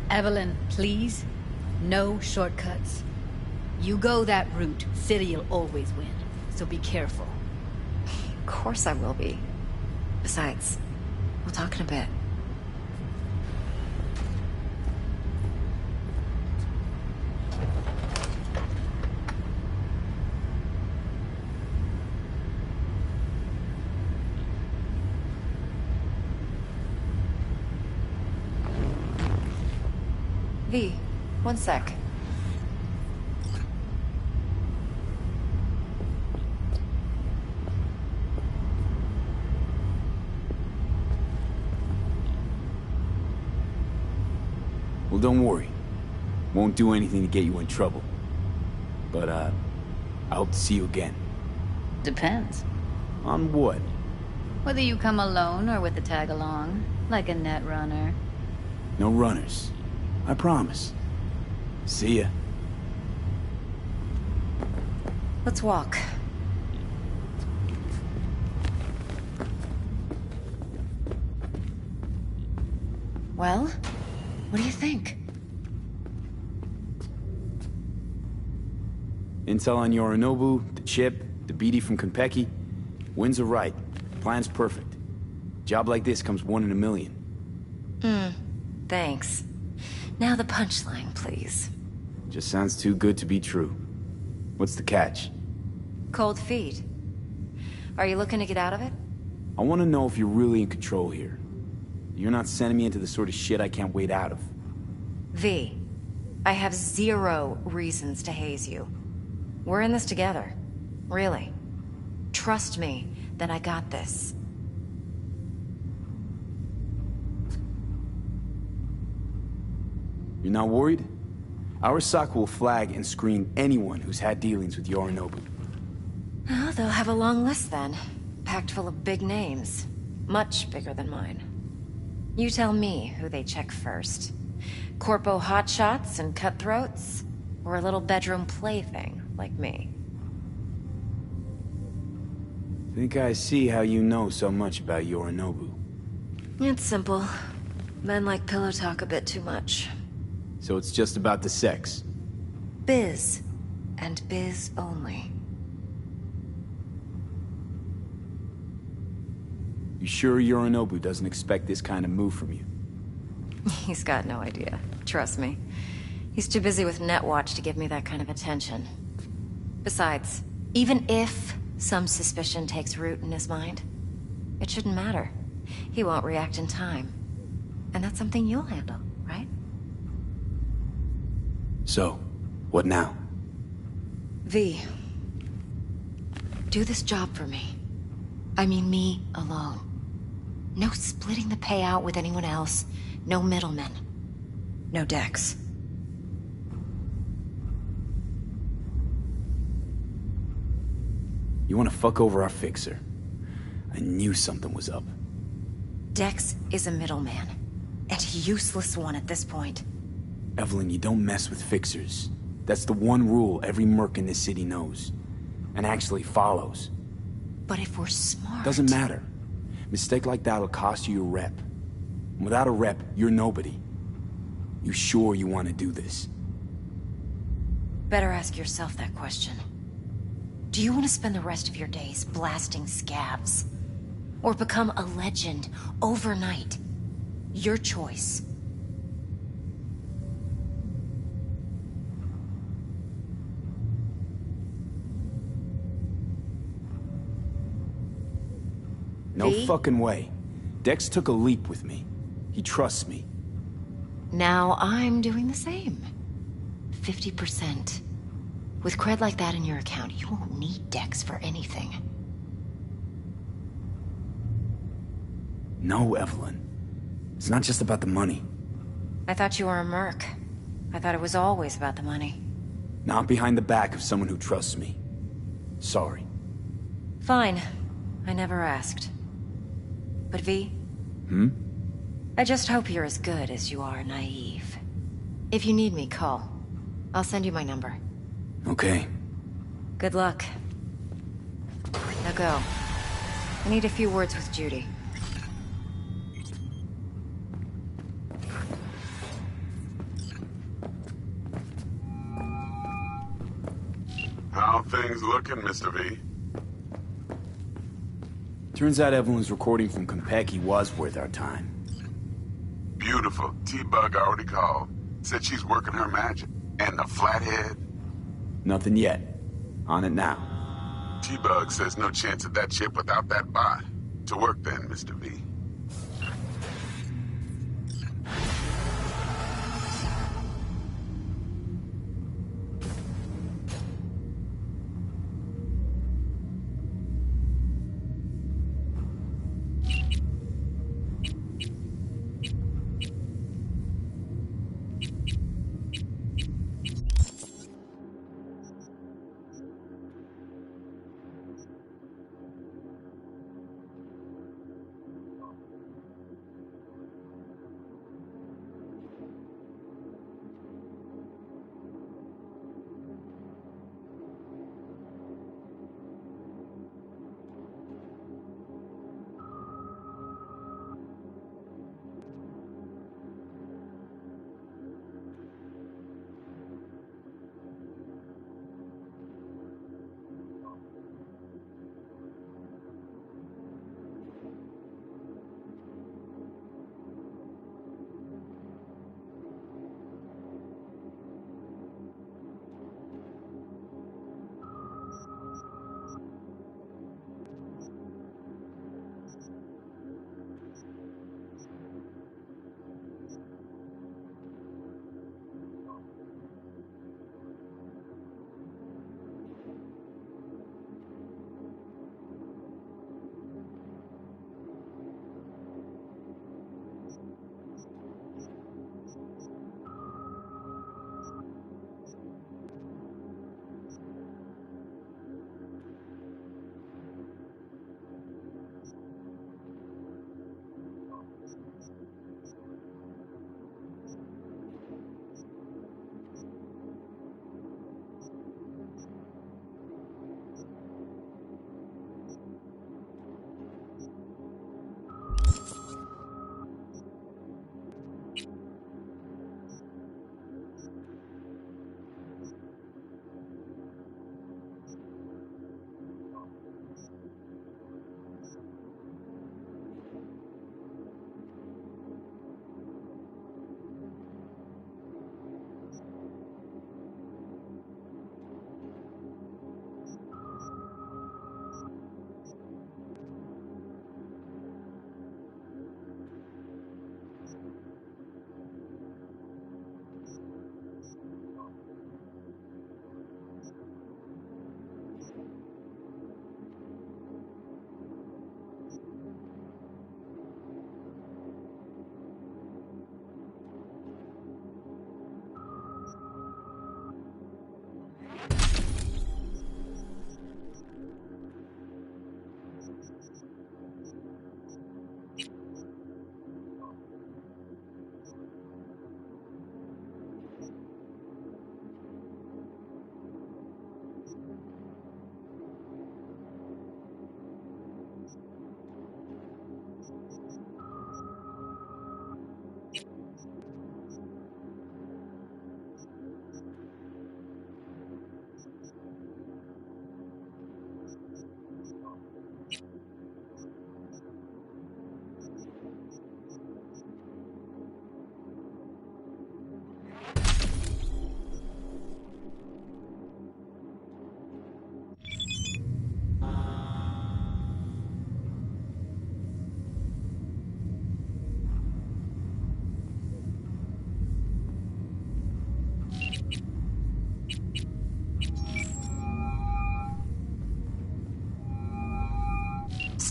Evelyn, please. No shortcuts. You go that route, City'll always win. So be careful. Of course I will be. Besides, we'll talk in a bit. V, one sec. Well, don't worry. Won't do anything to get you in trouble. But, I hope to see you again. Depends. On what? Whether you come alone or with a tag-along, like a net runner. No runners. I promise. See ya. Let's walk. Well, what do you think? Intel on Yorinobu, the chip, the BD from Konpeki. Winds are right. Plan's perfect. Job like this comes 1 in a million. Thanks. Now the punchline, please. Just sounds too good to be true. What's the catch? Cold feet. Are you looking to get out of it? I want to know if you're really in control here. You're not sending me into the sort of shit I can't wait out of. V, I have 0 reasons to haze you. We're in this together. Really. Trust me that I got this. You're not worried? Arasaka will flag and screen anyone who's had dealings with Yorinobu. Oh, they'll have a long list then. Packed full of big names. Much bigger than mine. You tell me who they check first. Corpo hotshots and cutthroats? Or a little bedroom plaything like me? Think I see how you know so much about Yorinobu. It's simple. Men like pillow talk a bit too much. So it's just about the sex? Biz. And biz only. You sure Yorinobu doesn't expect this kind of move from you? He's got no idea. Trust me. He's too busy with Netwatch to give me that kind of attention. Besides, even if some suspicion takes root in his mind, it shouldn't matter. He won't react in time. And that's something you'll handle, right? So, what now? V. Do this job for me. I mean me alone. No splitting the payout with anyone else. No middlemen. No Dex. You want to fuck over our fixer? I knew something was up. Dex is a middleman. And a useless one at this point. Evelyn, you don't mess with fixers. That's the one rule every merc in this city knows. And actually follows. But if we're smart... Doesn't matter. Mistake like that'll cost you your rep. And without a rep, you're nobody. You sure you want to do this? Better ask yourself that question. Do you want to spend the rest of your days blasting scabs? Or become a legend overnight? Your choice. No V? fucking way. Dex took a leap with me. He trusts me. Now I'm doing the same. 50%. With cred like that in your account, you won't need Dex for anything. No, Evelyn. It's not just about the money. I thought you were a merc. I thought it was always about the money. Not behind the back of someone who trusts me. Sorry. Fine. I never asked. But V? I just hope you're as good as you are naive. If you need me, call. I'll send you my number. Okay. Good luck. Now go. I need a few words with Judy. How things looking, Mr. V? Turns out Evelyn's recording from Konpeki was worth our time. Beautiful. T-Bug already called. Said she's working her magic. And the flathead? Nothing yet. On it now. T-Bug says no chance of that ship without that bot. To work then, Mr. V.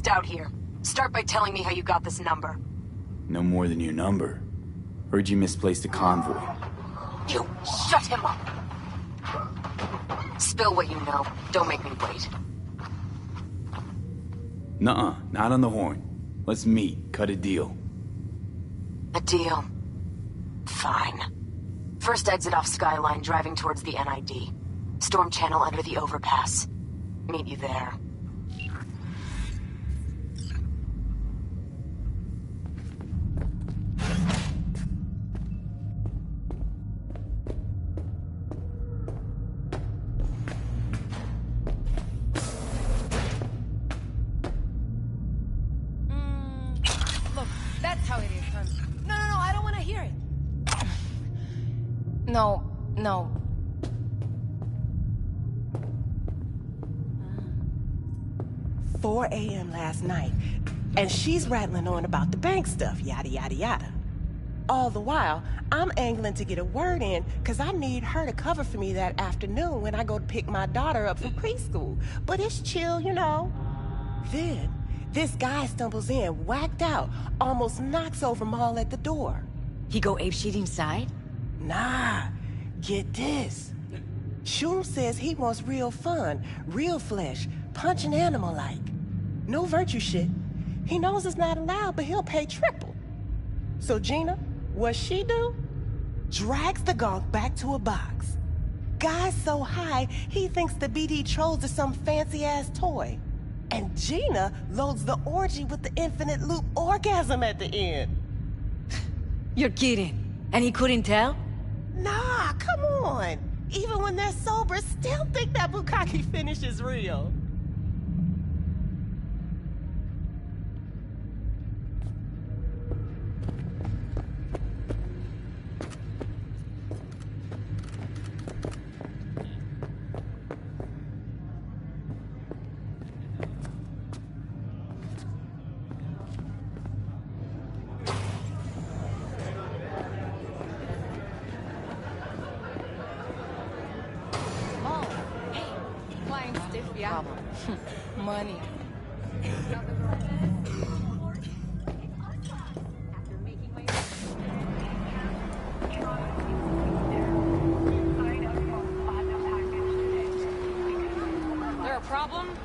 just out here. Start by telling me how you got this number. No more than your number. Heard you misplaced a convoy. You shut him up! Spill what you know. Don't make me wait. Nuh-uh, not on the horn. Let's meet, cut a deal. A deal? Fine. First exit off Skyline, driving towards the NID. Storm channel under the overpass. Meet you there. Look, that's how it is, hon. No, I don't want to hear it. No. 4 a.m. last night, and she's rattling on about the bank stuff, yada, yada, yada. All the while, I'm angling to get a word in, because I need her to cover for me that afternoon when I go to pick my daughter up from preschool. But it's chill, you know. Then, this guy stumbles in, whacked out, almost knocks over Maul at the door. He go apeshit inside? Nah, get this. Shum says he wants real fun, real flesh, punch an animal like. No virtue shit. He knows it's not allowed, but he'll pay triple. So Gina, what she do? Drags the gonk back to a box. Guy's so high, he thinks the BD trolls are some fancy-ass toy. And Gina loads the orgy with the infinite loop orgasm at the end. You're kidding. And he couldn't tell? Nah, come on. Even when they're sober, still think that bukkake finish is real. Money. There a problem?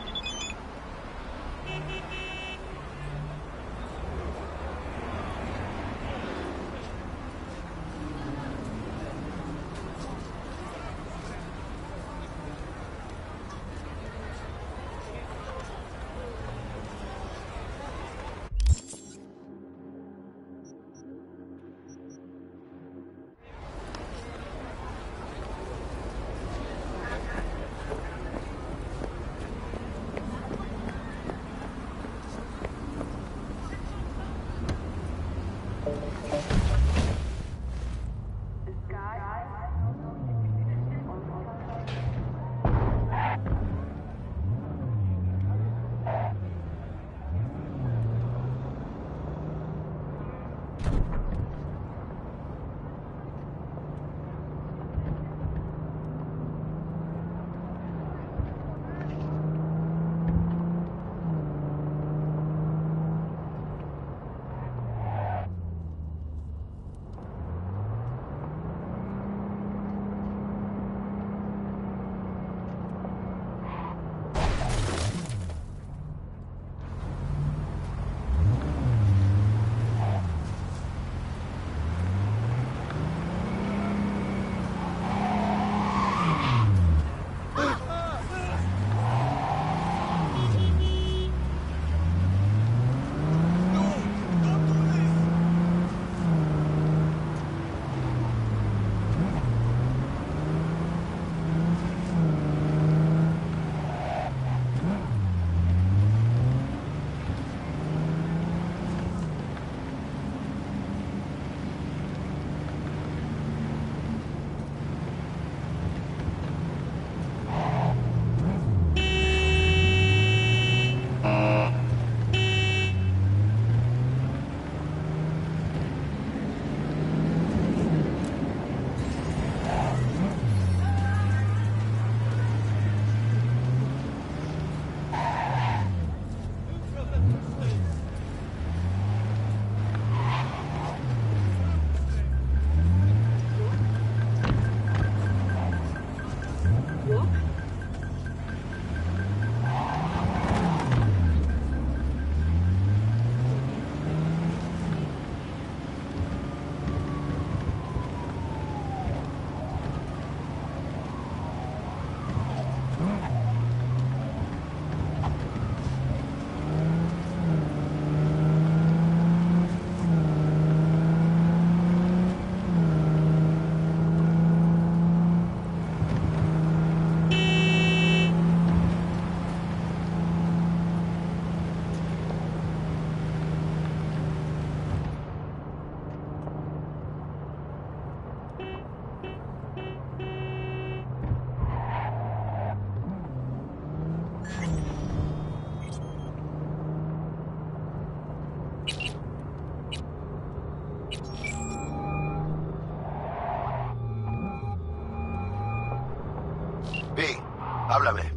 Háblame.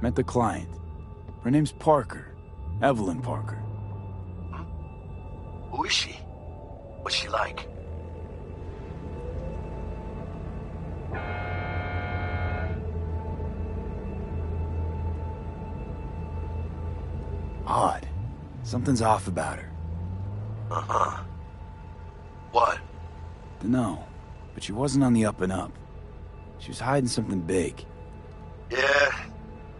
Met the client. Her name's Parker. Evelyn Parker. Who is she? What's she like? Odd. Something's off about her. Uh-huh. What? Dunno. But she wasn't on the up and up. She was hiding something big. Yeah.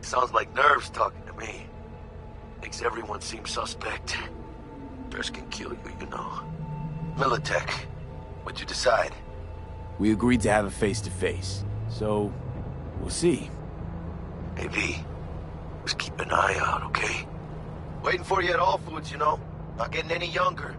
Sounds like nerves talking to me. Makes everyone seem suspect. Stress can kill you, you know. Militech. What'd you decide? We agreed to have a face-to-face. So, we'll see. Hey, V. Just keep an eye out, okay? Waiting for you at All Foods, you know? Not getting any younger.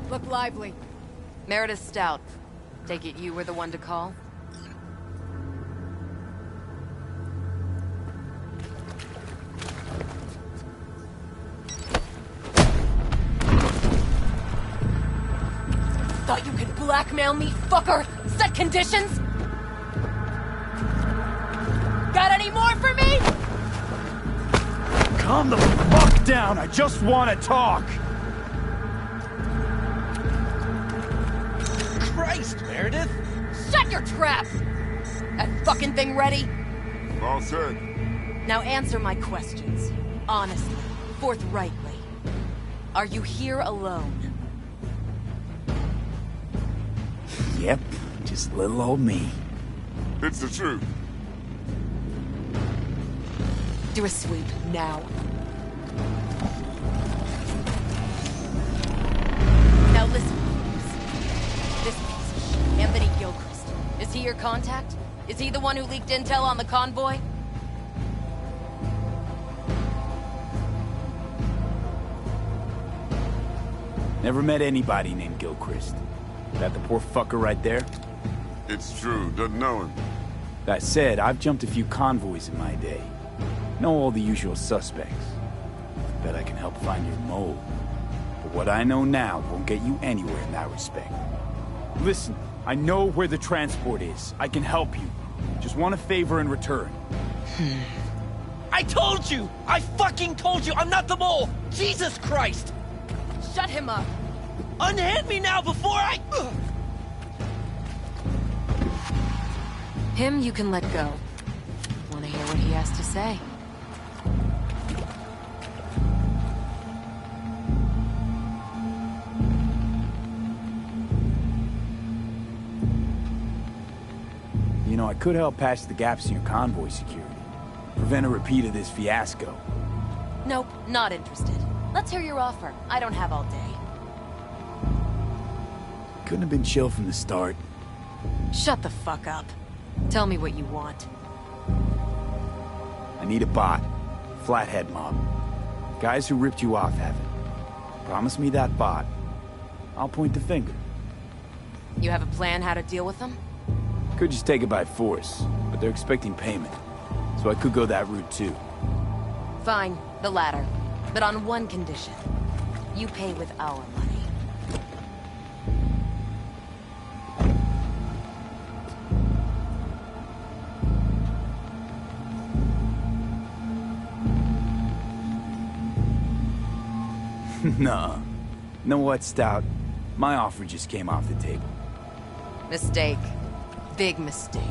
Look lively. Meredith Stout. Take it you were the one to call? Thought you could blackmail me, fucker? Set conditions? Got any more for me? Calm the fuck down! I just want to talk! Christ, Meredith! Shut your trap! That fucking thing ready? All set. Now answer my questions. Honestly, forthrightly. Are you here alone? Yep, just little old me. It's the truth. Do a sweep, now. Now listen, please. This piece of shit, Anthony Gilchrist. Is he your contact? Is he the one who leaked intel on the convoy? Never met anybody named Gilchrist. That the poor fucker right there? It's true, doesn't know him. That said, I've jumped a few convoys in my day. Know all the usual suspects. Bet I can help find your mole. But what I know now won't get you anywhere in that respect. Listen, I know where the transport is. I can help you. Just want a favor in return. I told you! I fucking told you! I'm not the mole! Jesus Christ! Shut him up! Unhand me now before I... Him you can let go. Want to hear what he has to say? You know, I could help patch the gaps in your convoy security. Prevent a repeat of this fiasco. Nope, not interested. Let's hear your offer. I don't have all day. Couldn't have been chill from the start. Shut the fuck up. Tell me what you want. I need a bot. Flathead mob. Guys who ripped you off have it. Promise me that bot. I'll point the finger. You have a plan how to deal with them? Could just take it by force, but they're expecting payment. So I could go that route too. Fine, the latter. But on one condition. You pay with our money. Nah. Know what, Stout? My offer just came off the table. Mistake. Big mistake.